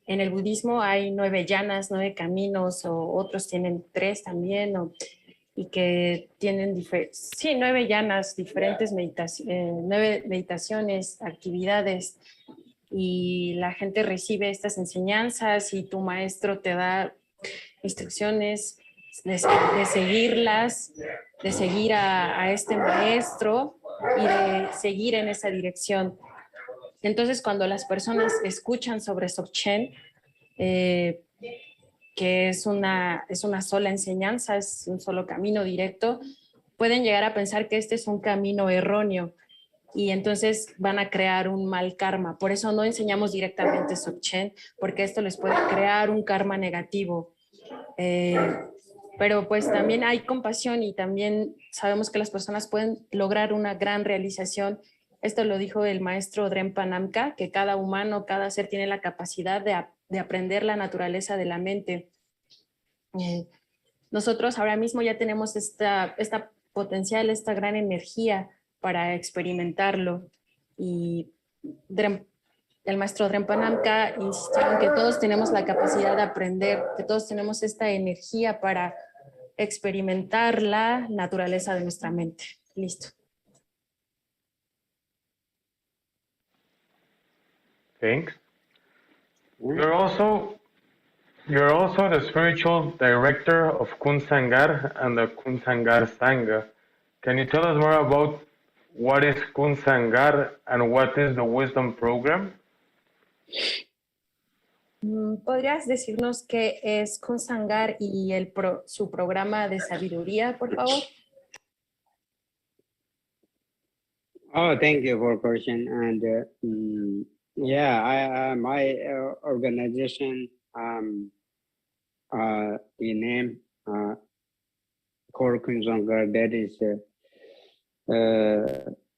en el budismo hay 9 yanas, 9 caminos, o otros tienen 3 también, y que tienen 9 yanas, diferentes 9 meditaciones, actividades, y la gente recibe estas enseñanzas y tu maestro te da instrucciones de seguirlas, de seguir a este maestro y de seguir en esa dirección. Entonces, cuando las personas escuchan sobre Dzogchen, que es una sola enseñanza, es un solo camino directo, pueden llegar a pensar que este es un camino erróneo y entonces van a crear un mal karma. Por eso no enseñamos directamente Dzogchen, porque esto les puede crear un karma negativo. Pero pues también hay compasión y también sabemos que las personas pueden lograr una gran realización. Esto lo dijo el maestro Drenpa Namka, que cada humano, cada ser tiene la capacidad de aprender la naturaleza de la mente. Nosotros ahora mismo ya tenemos esta potencial, esta gran energía para experimentarlo. Y el maestro Drenpa Namka insistió en que todos tenemos la capacidad de aprender, que todos tenemos esta energía para experimentar la naturaleza de nuestra mente. Listo. Thanks. You're also the spiritual director of Kunsangar and the Kunsangar Sangha. Can you tell us more about what is Kunsangar and what is the Wisdom Program? ¿Podrías decirnos qué es Kunsangar y su programa de sabiduría, por favor? Oh, thank you for question. And yeah, my organization, the name Core Kunsangar, that is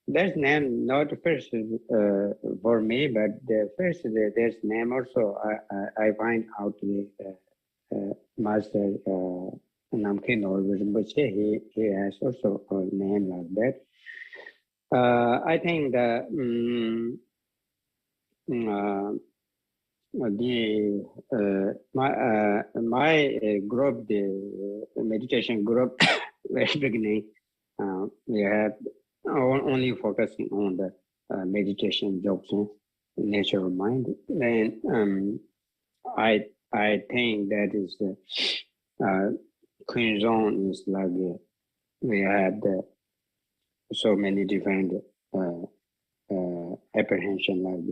that's name not first for me, but the first there's name also I find out the master Namkin or Rinpoche, he has also a name like that. I think that my group, the meditation group, very beginning, we have only focusing on the meditation jobs, nature of mind. Then I think that is the Queen Zone is like we have so many different apprehension, like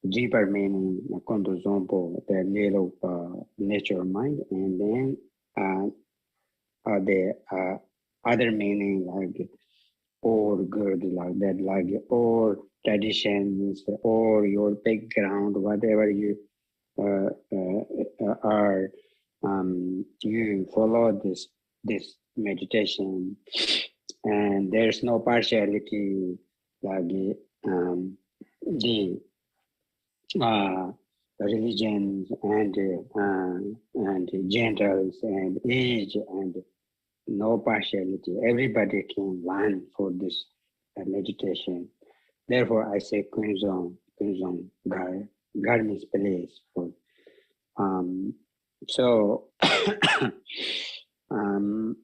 deeper meaning, the little nature of mind, and then the other meaning like or good, like that, like or traditions or your background, whatever you are, you follow this meditation, and there's no partiality, like the religions and genders and age and no partiality. Everybody can learn for this meditation. Therefore, I say Kunzong, God means place for. So, and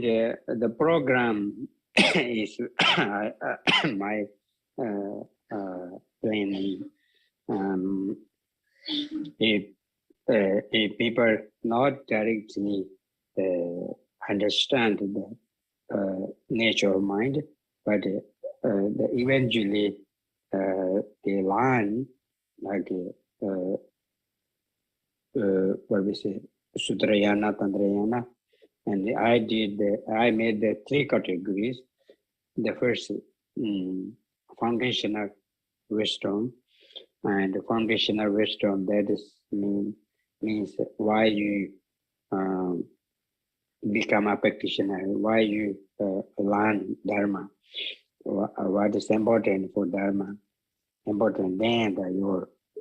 the program is my planning. If people not directly understand the nature of mind, but eventually they learn, like what we say, Sutrayana, Tantrayana, and I made the 3 categories. The first, foundational wisdom, and the foundational wisdom, that is means why you become a practitioner, why you learn Dharma, what is important for Dharma, important than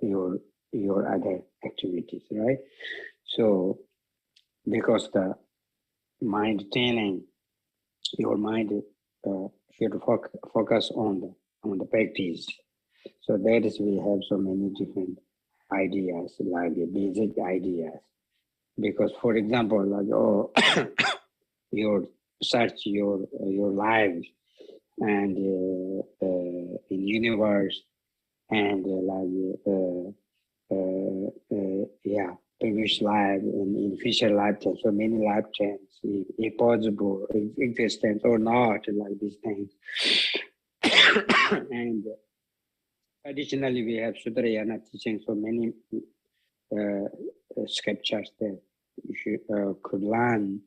your other activities, right? So because the mind training, your mind should focus on the practice. So that is, we have so many different ideas, like the basic ideas. Because, for example, like your search your life and in universe and previous life and in future lifetimes, so many lifetimes, if possible, existence or not, like these things. And additionally, we have Sutrayana teaching so many scriptures that you could learn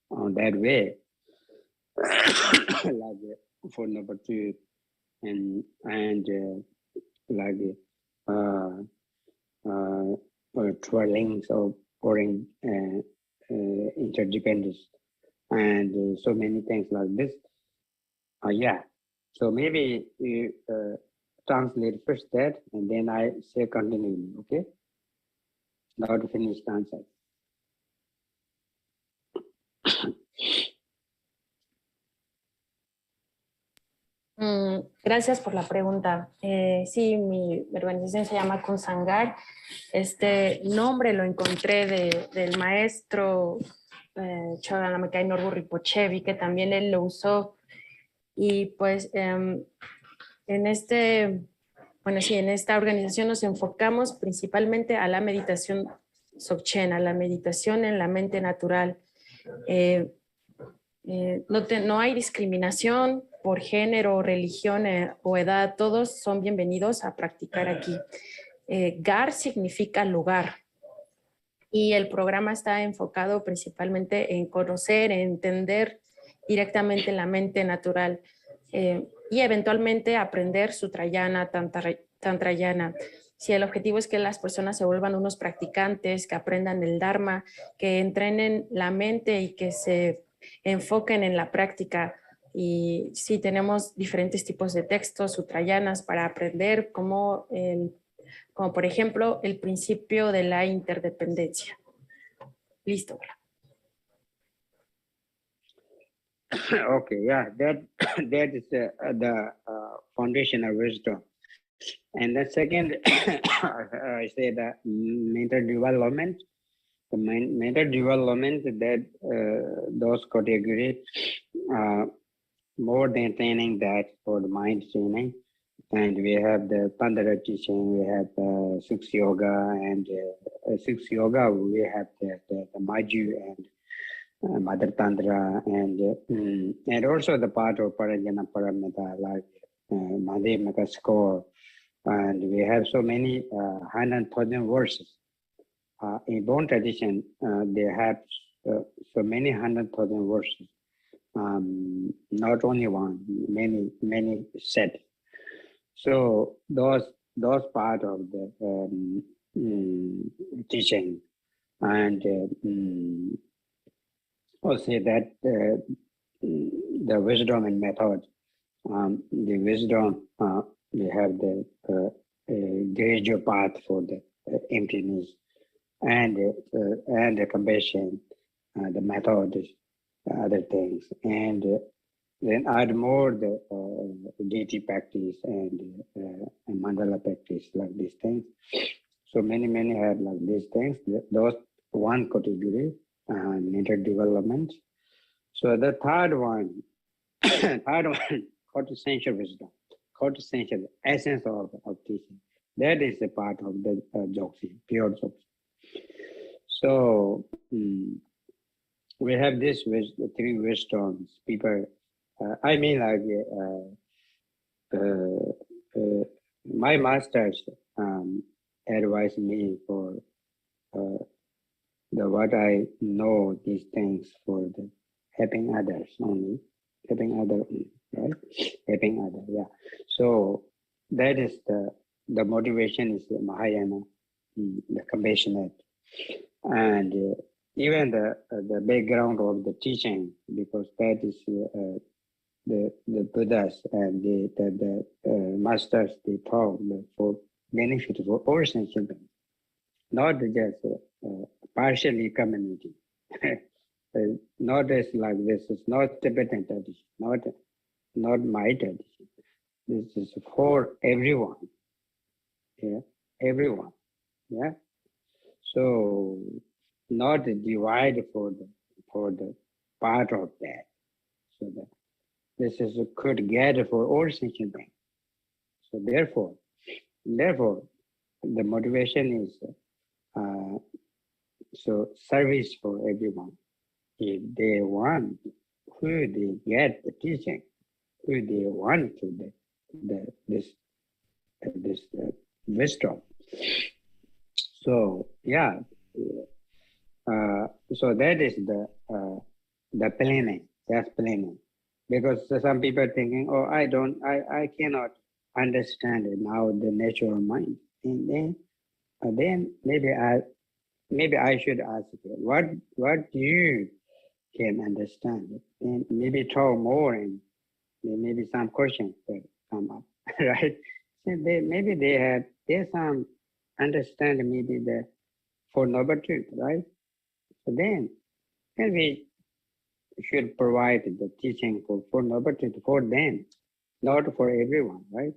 on that way, like for number 2, and like 12 links or interdependence, and so many things like this. Yeah, so maybe you translate first that, and then I say continue. Okay, now to finish the answer. Gracias por la pregunta. Sí, mi organización se llama Consangar. Este nombre lo encontré del maestro Chogyam Lamkh'ai Norbu Rinpoche, vi que también él lo usó. Y pues en esta organización nos enfocamos principalmente a la meditación Dzogchen, a la meditación en la mente natural. No hay discriminación por género, religión o edad, todos son bienvenidos a practicar aquí. Gar significa lugar y el programa está enfocado principalmente en conocer, en entender directamente la mente natural y eventualmente aprender Sutrayana, Tantrayana. Si el objetivo es que las personas se vuelvan unos practicantes, que aprendan el Dharma, que entrenen la mente y que se enfoquen en la práctica. Y sí, tenemos diferentes tipos de textos, sutrayanas, para aprender como por ejemplo el principio de la interdependencia. Listo. Okay, yeah, that is the foundational wisdom. And the second, I say that mental development. The mental development, that those categories more than training, that for the mind training. And we have the Pandara teaching, we have the Six Yoga, and Six Yoga, we have the Maju and Mother Tantra, and also the part of Parajana Paramita, like Madhyamaka score. And we have so many 100,000 verses. In Bon tradition, they have so many 100,000 verses. Not only one, many set. So those part of the teaching, and also that the wisdom and method. The wisdom, we have the gradual path for the emptiness, and the compassion, the method, other things, and then add more the deity practice and mandala practice, like these things. So many have like these things. Those one category, mental development. So the third one, quintessential wisdom, quintessential essence of teaching. That is a part of the Dzogchen, pure Dzogchen. So we have this the three wisdoms. People, I mean, like my masters advised me for what I know these things for the helping others only, helping others, right? Helping others, yeah. So that is the motivation is the Mahayana, the compassionate, and even the background of the teaching, because that is the Buddhas and the masters, they taught for benefit for all sentient beings, not just partially community. Not as like this is not Tibetan tradition, not my tradition. This is for everyone. Yeah, everyone. Yeah. So not divide for the part of that. So that this is could get for all sentient beings. So therefore, the motivation is so service for everyone. If they want, who they get the teaching, who they want to this wisdom. So yeah, so that is the planning, just planning, because some people are thinking, oh, I cannot understand it now the natural mind, and then maybe I should ask you, what you can understand, and maybe talk more, and maybe some questions that come up, right? So maybe there's some understand maybe the for noble truth, right? So then we should provide the teaching for noble truth for them, not for everyone, right?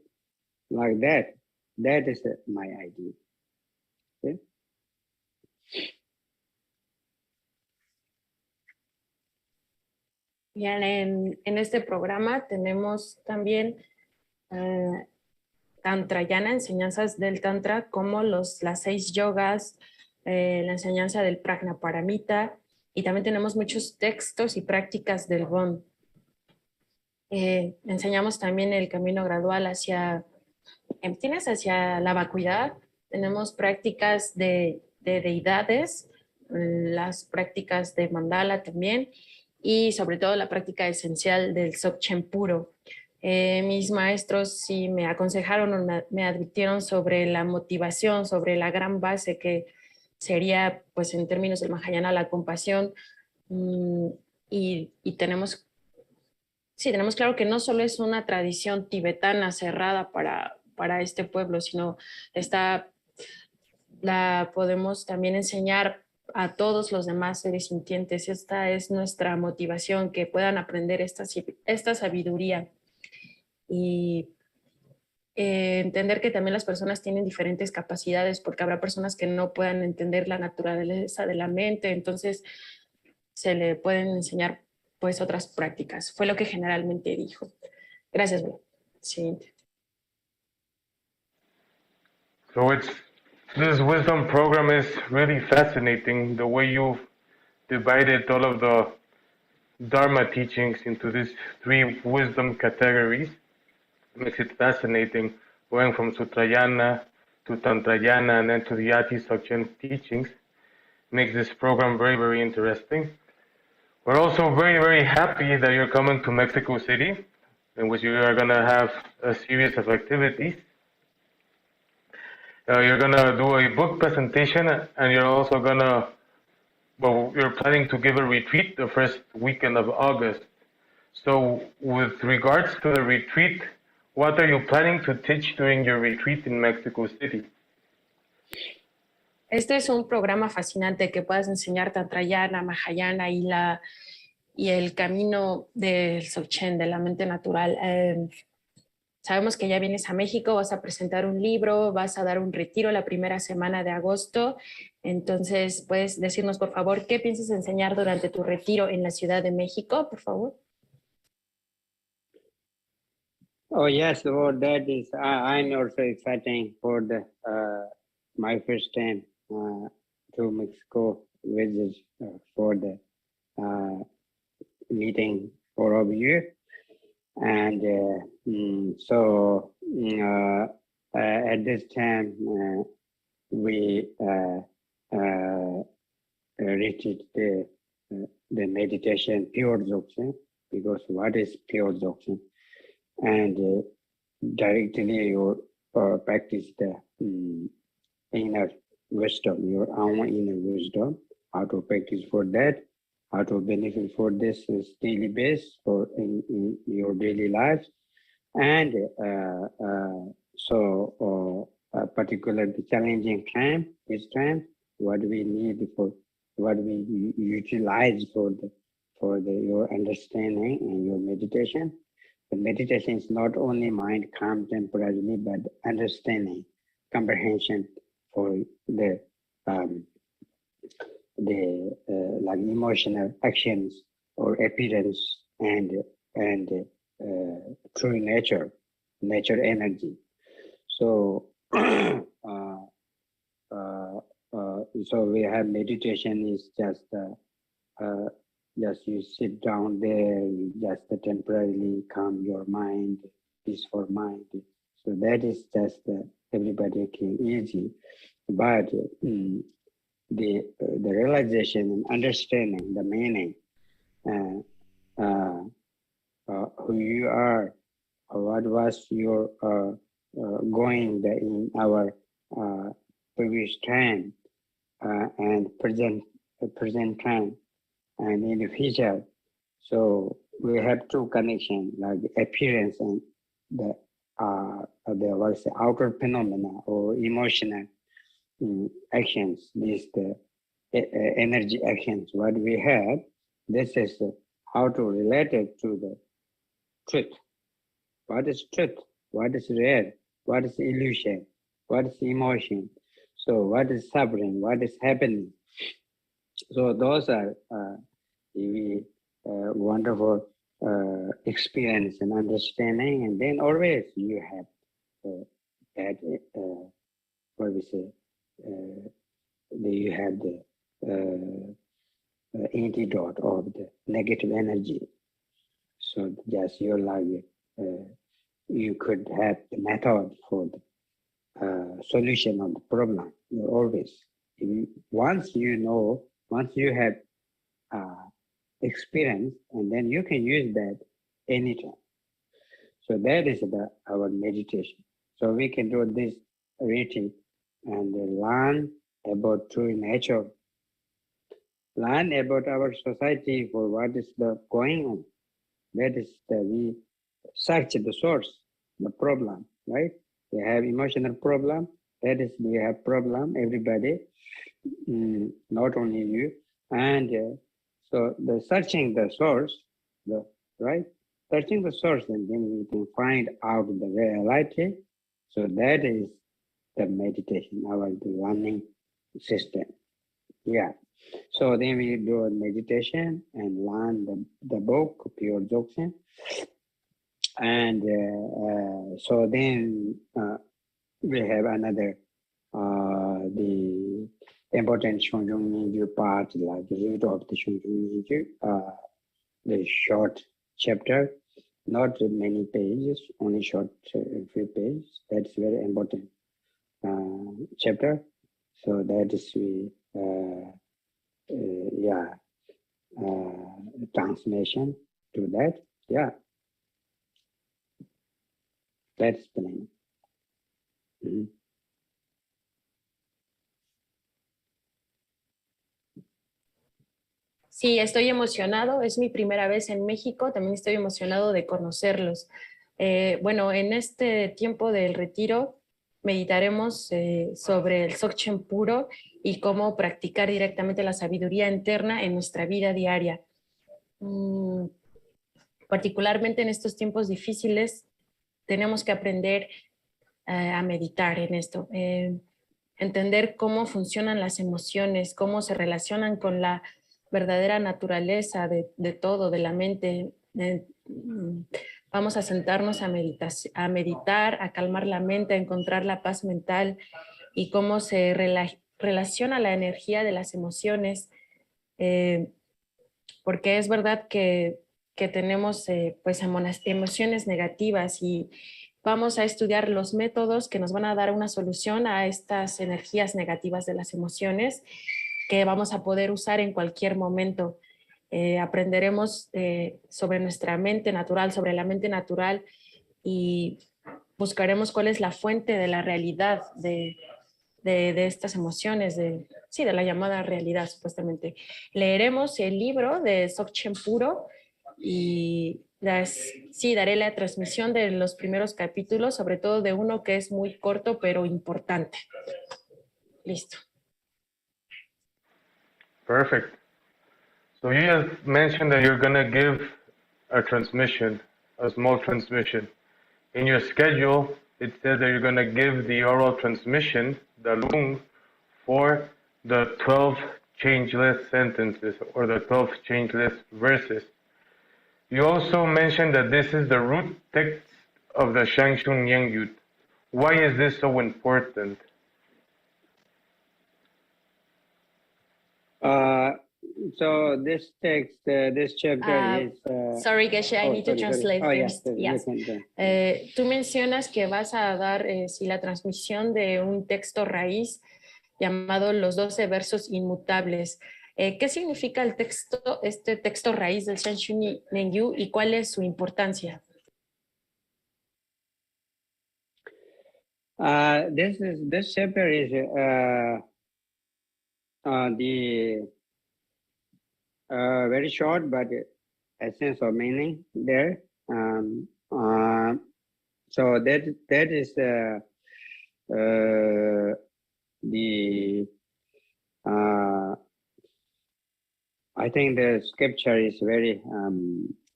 Like that. That is my idea. Okay? Bien, en este programa tenemos también Tantrayana, enseñanzas del Tantra, como las 6 yogas, la enseñanza del Prajna Paramita, y también tenemos muchos textos y prácticas del Bon. Enseñamos también el camino gradual hacia la vacuidad. Tenemos prácticas de deidades, las prácticas de mandala también, y sobre todo la práctica esencial del Dzogchen puro. Mis maestros sí me aconsejaron o me advirtieron sobre la motivación, sobre la gran base que sería, pues en términos del Mahayana, la compasión, y tenemos claro que no solo es una tradición tibetana cerrada para este pueblo, sino la podemos también enseñar a todos los demás seres sintientes. Esta es nuestra motivación, que puedan aprender esta sabiduría y entender que también las personas tienen diferentes capacidades, porque habrá personas que no puedan entender la naturaleza de la mente, entonces se le pueden enseñar pues otras prácticas. Fue lo que generalmente dijo. Gracias, Bro. Siguiente. So this wisdom program is really fascinating, the way you've divided all of the Dharma teachings into these 3 wisdom categories. It makes it fascinating, going from Sutrayana to Tantrayana and then to the Ati Dzogchen teachings. Makes this program very, very interesting. We're also very, very happy that you're coming to Mexico City, in which you are going to have a series of activities. You're going to do a book presentation, and you're also going to, you're planning to give a retreat the first weekend of August. So with regards to the retreat, what are you planning to teach during your retreat in Mexico City? Este es un programa fascinante, que puedas enseñar Tantrayana, Mahayana y el camino del Dzogchen, de la mente natural. Sabemos que ya vienes a México, vas a presentar un libro, vas a dar un retiro la primera semana de agosto. Entonces, ¿puedes decirnos, por favor, qué piensas enseñar durante tu retiro en la Ciudad de México, por favor? Oh yes, well, that is. I'm also exciting for the my first time to Mexico visit for the meeting for of you, and so at this time we reached the meditation pure Dzogchen, because what is pure Dzogchen? And directly you practice the inner wisdom, your own inner wisdom, how to practice for that, how to benefit for this daily base for in your daily life. And particularly the challenging time, this time, what we need for, what we utilize for your understanding and your meditation. The meditation is not only mind calm temporarily, but understanding, comprehension for the like emotional actions or appearance and true nature energy. So so we have meditation is just you sit down there, you just temporarily calm your mind, peaceful mind. So that is just everybody can easy, but the realization and understanding the meaning, who you are, what was your going in our previous time and present time and in the future. So we have two connections, like appearance and the what's the outer phenomena or emotional actions. This the energy actions. What we have, this is how to relate it to the truth. What is truth? What is real? What is illusion? What is emotion? So what is suffering? What is happening? So those are wonderful experience and understanding, and then always you have that what we say. You have the antidote of the negative energy. So just your life, you could have the method for the solution of the problem. You always, once you know, once you have experience, and then you can use that anytime. So that is our meditation. So we can do this retreat and learn about true nature, learn about our society for what is going on. That is we search the source, the problem, right? We have emotional problem. That is, we have problem, everybody, not only you. And so the searching the source, right? Searching the source, and then we can find out the reality. So that is the meditation, our learning system. Yeah. So then we do a meditation and learn the book, Pure Dzogchen. And so then we have another, the important Shongjong Ningyu part, like the root of the Shongjong Ningyu, the short chapter, not many pages, only short few pages. That's very important chapter. So that is translation to that. Yeah, that's the name. Sí, estoy emocionado. Es mi primera vez en México. También estoy emocionado de conocerlos. Bueno, en este tiempo del retiro meditaremos sobre el Dzogchen puro y cómo practicar directamente la sabiduría interna en nuestra vida diaria. Particularmente en estos tiempos difíciles, tenemos que aprender a meditar en esto. Entender cómo funcionan las emociones, cómo se relacionan con la verdadera naturaleza de todo, de la mente. Vamos a sentarnos a meditar, a calmar la mente, a encontrar la paz mental y cómo se relaciona la energía de las emociones, porque es verdad que tenemos pues emociones negativas, y vamos a estudiar los métodos que nos van a dar una solución a estas energías negativas de las emociones, que vamos a poder usar en cualquier momento. Aprenderemos sobre nuestra mente natural, sobre la mente natural, y buscaremos cuál es la fuente de la realidad, de de estas emociones, de la llamada realidad, supuestamente. Leeremos el libro de Dzogchen Puro y daré la transmisión de los primeros capítulos, sobre todo de uno que es muy corto pero importante. Listo. Perfect. So you just mentioned that you're going to give a transmission, a small transmission. In your schedule, it says that you're going to give the oral transmission, the lung, for the 12 changeless sentences or the 12 changeless verses. You also mentioned that this is the root text of the Shangshun Yangyut. Why is this so important? So this text, this chapter is... sorry, Geshe, I need to translate first. Yes. Tú mencionas que vas a dar la transmisión de un texto raíz llamado Los 12 versos inmutables. ¿Qué significa este texto raíz del Shangshun Yangyut y cuál es su importancia? This chapter is the very short but essence of meaning there. So that is the I think the scripture is very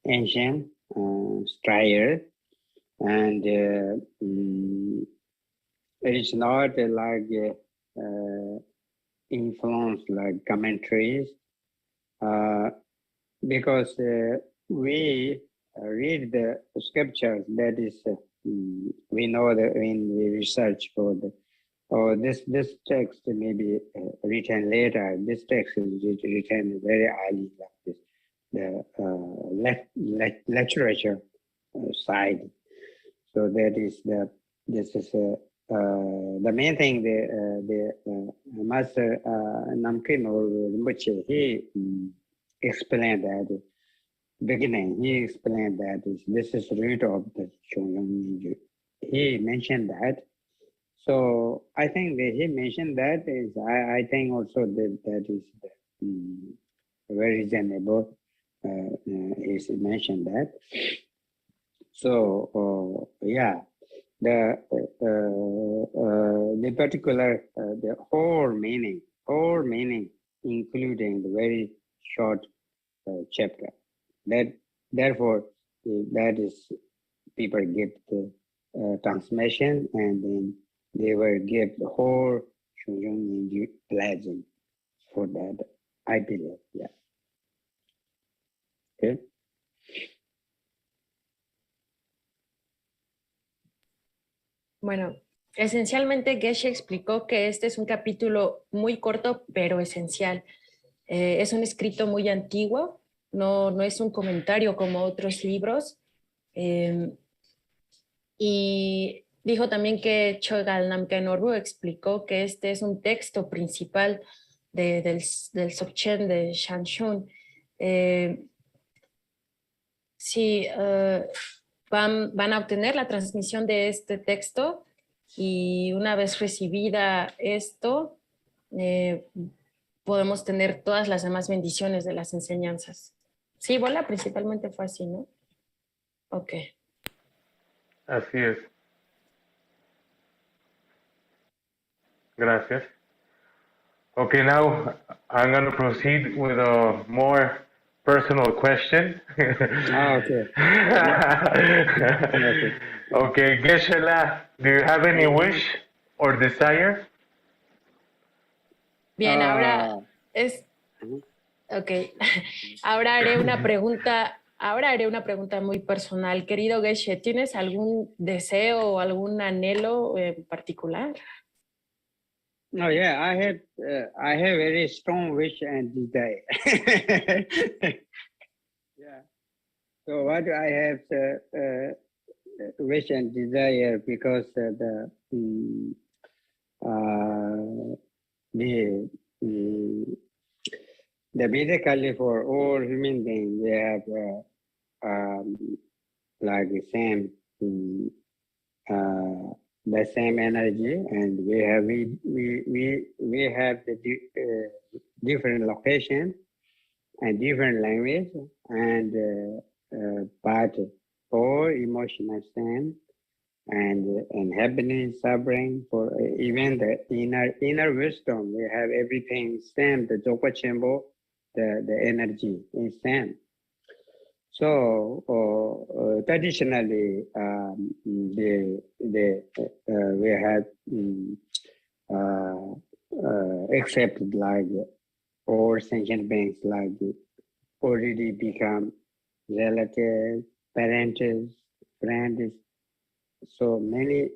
ancient, prior, and it is not like influence like commentaries, because we read the scriptures. That is, we know that when we research for this text may be written later. This text is written very early, like this, the literature side. So that is the main thing. The Master Namkin or Rinpoche, he explained that beginning. He explained that this is the root of the Chongyong. He mentioned that. So I think that he mentioned that is, I think also that is very reasonable. He mentioned that. So yeah, the particular the whole meaning, including the very short chapter. That therefore that is people give the transmission and then they will give the whole Shungyong legend for that, I believe. Yeah. Okay. Bueno, esencialmente Geshe explicó que este es un capítulo muy corto pero esencial. Es un escrito muy antiguo, no es un comentario como otros libros. Y dijo también que Chogal Namgyal Norbu explicó que este es un texto principal del Dzogchen de Shangshun. Sí, van a obtener la transmisión de este texto y una vez recibida esto, podemos tener todas las demás bendiciones de las enseñanzas. Sí, Bola, principalmente fue así, ¿no? Ok. Así es. Gracias. Okay, now I'm going to proceed with a more personal question. Okay. Okay, Geshe-la, do you have any wish or desire? Bien, ahora okay. Ahora haré una pregunta muy personal. Querido Geshe, ¿tienes algún deseo o algún anhelo en particular? No, yeah, I have very strong wish and desire. Yeah. So what I have wish and desire because the basically for all human beings they have like the same the same energy, and we have the different location and different language, and but all emotional same, and happiness, suffering, for even the inner wisdom, we have everything same. The Dzogchen Chenpo, the energy is same. So traditionally, we have accepted like all sentient beings like already become relatives, parents, friends. So many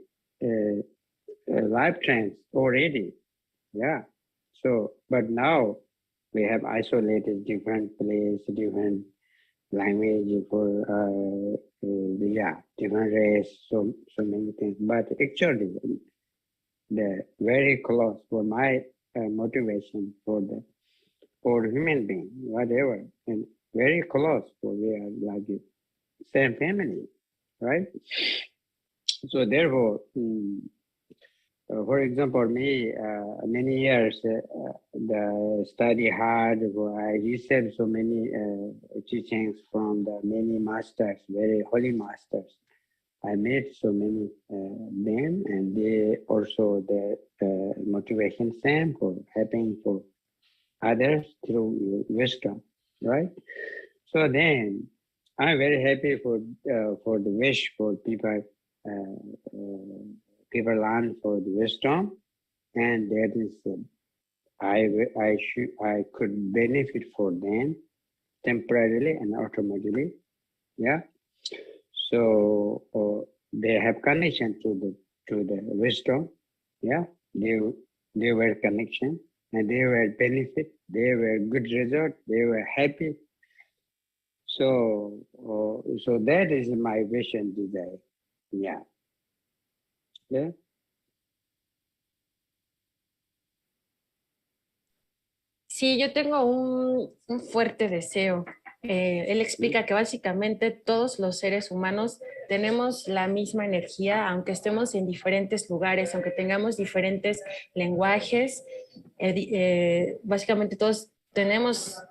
lifetimes already, yeah. So, but now we have isolated different place, different language for different race, so many things. But actually, the very close for my motivation for human being, whatever, and very close for we are like same family, right? So therefore, for example, me, many years the study hard. I received so many teachings from the many masters, very holy masters. I met so many them, and they also the motivation same for helping for others through wisdom, right? So then, I'm very happy for the wish for people. People learn for the wisdom, and that is I could benefit for them temporarily and automatically, yeah. So they have connection to the wisdom, yeah. They were connection, and they were benefit. They were good result. They were happy. So so that is my wish and desire, yeah. Yeah. Sí, yo tengo un fuerte deseo. Él explica que básicamente todos los seres humanos tenemos la misma energía, aunque estemos en diferentes lugares, aunque tengamos diferentes lenguajes. Básicamente todos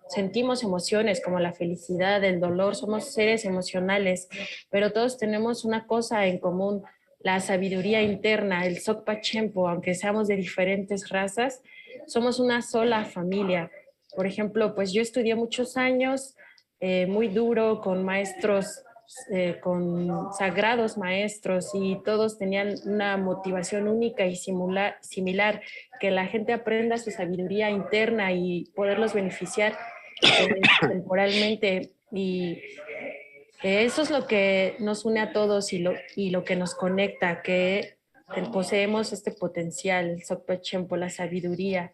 sentimos emociones como la felicidad, el dolor, somos seres emocionales, pero todos tenemos una cosa en común, la sabiduría interna, el Sokpa Chenpo, aunque seamos de diferentes razas, somos una sola familia. Por ejemplo, pues yo estudié muchos años, muy duro, con maestros, con sagrados maestros, y todos tenían una motivación única y similar, que la gente aprenda su sabiduría interna y poderlos beneficiar temporalmente. Y eso es lo que nos une a todos y lo que nos conecta, que poseemos este potencial, el Sokpa Chenpo, la sabiduría.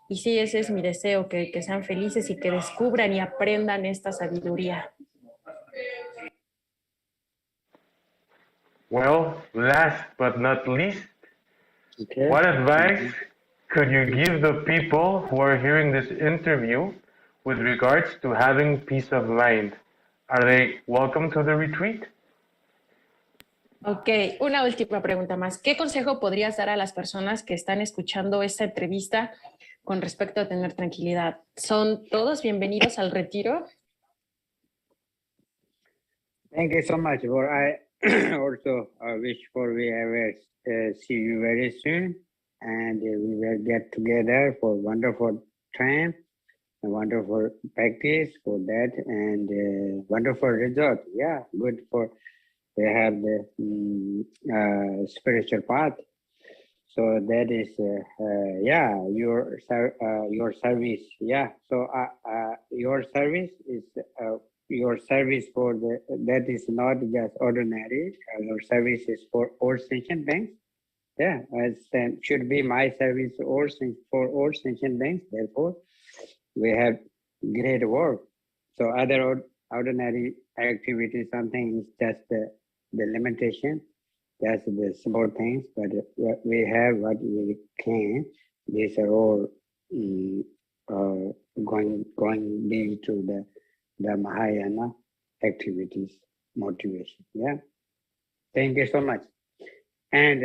Y sí, ese es mi deseo, que sean felices y que descubran y aprendan esta sabiduría. Well, last but not least, Okay. what advice could you give the people who are hearing this interview with regards to having peace of mind? Are they welcome to the retreat? Ok, una última pregunta más. ¿Qué consejo podrías dar a las personas que están escuchando esta entrevista con respecto a tener tranquilidad? ¿Son todos bienvenidos al retiro? Thank you so much. I also wish for we ever see you very soon, and we will get together for wonderful time, a wonderful practice for that, and wonderful result. Yeah, good for we have the spiritual path. So that is yeah, your service. Yeah. So your service is. Your service for that is not just ordinary. Your service is for all sentient beings. Yeah, as should be my service for all sentient beings. Therefore, we have great work. So other ordinary activity, something is just the limitation. That's the small things. But what we have, what we can. These are all going be to the Mahayana activities, motivation. Yeah. Thank you so much. And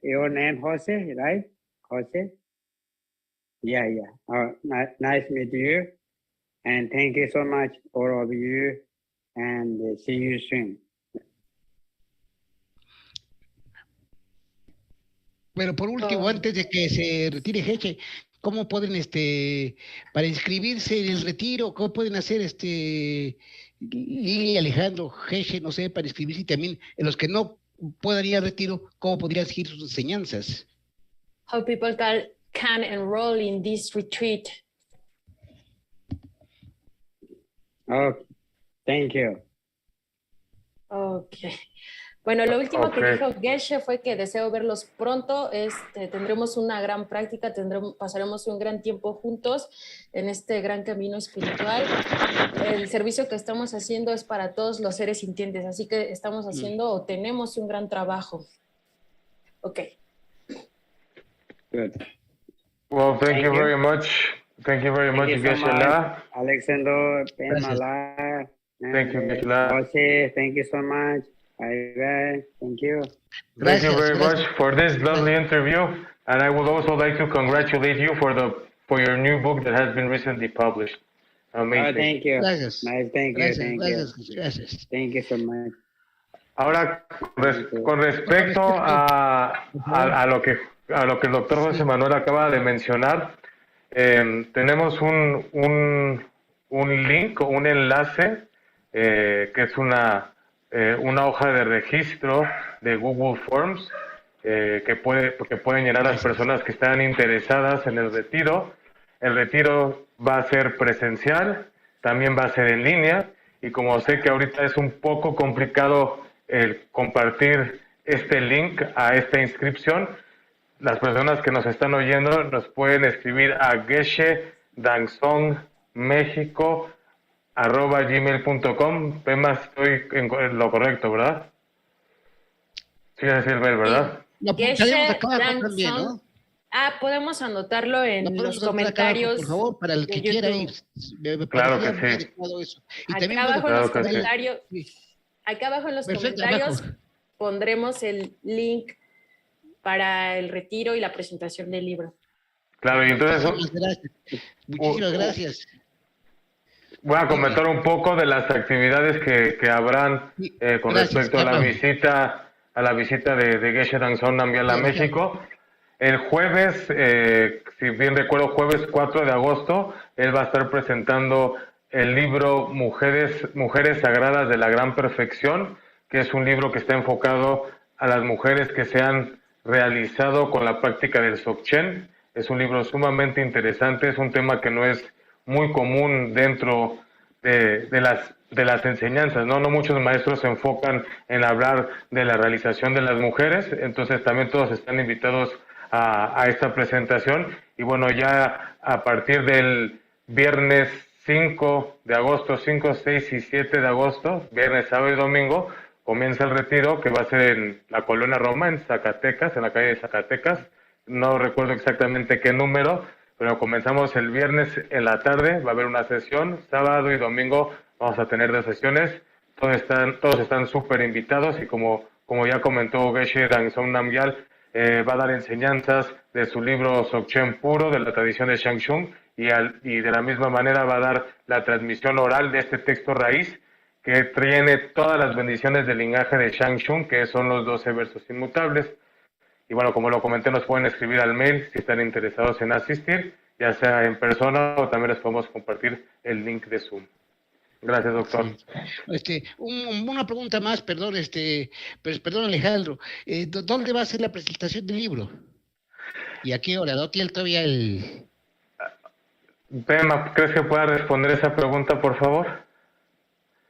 your name Jose, right? Jose? Yeah. Nice to meet you. And thank you so much, all of you. And see you soon. Pero por último, antes de que se retire Geshe, ¿cómo pueden, para inscribirse en el retiro, cómo pueden hacer, Lili, Alejandro, Geshe, no sé, para inscribirse, y también en los que no puedan ir al retiro, cómo podrían seguir sus enseñanzas? How people can enroll in this retreat. Okay, thank you. Okay. Bueno, lo último que dijo Geshe fue que deseo verlos pronto. Tendremos una gran práctica, pasaremos un gran tiempo juntos en este gran camino espiritual. El servicio que estamos haciendo es para todos los seres sintientes, así que estamos haciendo o tenemos un gran trabajo. Okay. Good. Well, thank you very much. Thank you very much, Geshe. Alexander, Pamela. Thank you, Geshe. Jose, thank you so much. Bye. Thank you. Thank you very much for this lovely interview, and I would also like to congratulate you for your new book that has been recently published. Amazing. Thank you. Gracias. Nice, thank you. Gracias. Thank you so much. Ahora, con respecto a lo que el doctor José Manuel acaba de mencionar, tenemos un link, un enlace, que es una hoja de registro de Google Forms que pueden llenar las personas que están interesadas en el retiro. El retiro va a ser presencial, también va a ser en línea, y como sé que ahorita es un poco complicado el compartir este link a esta inscripción, las personas que nos están oyendo nos pueden escribir a Geshe Dangsong México @gmail.com. Pema, estoy en lo correcto, ¿verdad? Sí, es el mail, ¿verdad? Lo apuntaremos acá abajo también, ¿no? Podemos anotarlo en los comentarios. Abajo, por favor, para el que quiera ir. Claro que sí. Eso. Y también, acá abajo en los comentarios. Acá abajo en los comentarios pondremos el link para el retiro y la presentación del libro. Claro, y entonces... Muchísimas gracias. Voy a comentar un poco de las actividades que habrán con respecto a la visita de Geshe Dangsong Namgyal a México. El jueves, si bien recuerdo, jueves 4 de agosto, él va a estar presentando el libro Mujeres Sagradas de la Gran Perfección, que es un libro que está enfocado a las mujeres que se han realizado con la práctica del Dzogchen. Es un libro sumamente interesante, es un tema que no es muy común dentro de las enseñanzas, ¿no? No muchos maestros se enfocan en hablar de la realización de las mujeres, entonces también todos están invitados a esta presentación. Y bueno, ya a partir del viernes 5 de agosto, 5, 6 y 7 de agosto, viernes, sábado y domingo, comienza el retiro, que va a ser en la Colonia Roma, en Zacatecas, en la calle de Zacatecas. No recuerdo exactamente qué número, pero comenzamos el viernes en la tarde, va a haber una sesión, sábado y domingo vamos a tener 2 sesiones, todos están súper invitados, y como ya comentó Geshe Dangsong Namgyal, va a dar enseñanzas de su libro Dzogchen puro, de la tradición de Shangshung, y de la misma manera va a dar la transmisión oral de este texto raíz, que tiene todas las bendiciones del linaje de Shangshung, que son los 12 versos inmutables. Y bueno, como lo comenté, nos pueden escribir al mail si están interesados en asistir, ya sea en persona o también les podemos compartir el link de Zoom. Gracias, doctor. Una pregunta más, perdón, perdón, Alejandro. ¿Dónde va a ser la presentación del libro? ¿Y a qué hora? ¿No tiene todavía el...? Pema, ¿crees que pueda responder esa pregunta, por favor?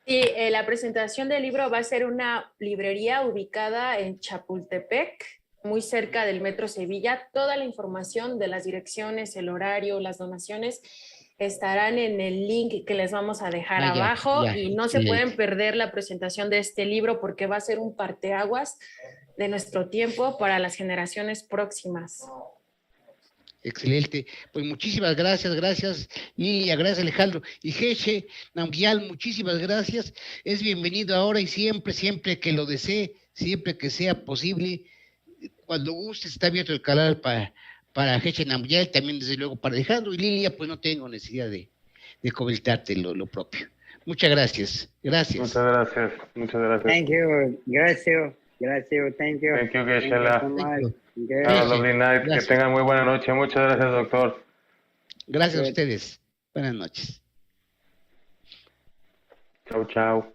Sí, la presentación del libro va a ser una librería ubicada en Chapultepec, muy cerca del Metro Sevilla. Toda la información de las direcciones, el horario, las donaciones estarán en el link que les vamos a dejar abajo, y no se pueden perder la presentación de este libro, porque va a ser un parteaguas de nuestro tiempo para las generaciones próximas. Excelente, pues muchísimas gracias, y gracias, Alejandro. Y Geshe Namgyal, muchísimas gracias, es bienvenido ahora y siempre que lo desee, siempre que sea posible, cuando gustes, está abierto el canal para Geshe Namgyal, también desde luego para Alejandro y Lilia, pues no tengo necesidad de comentarte lo propio. Muchas gracias. Gracias. Muchas gracias. Muchas gracias. Thank you. Gracias. Gracias. Thank you. Thank you, Thank you Geshe-la. so much. Good. Have a lovely night. Gracias. Que tengan muy buena noche. Muchas gracias, doctor. Gracias a Good. ustedes. Buenas noches. Chao, chao.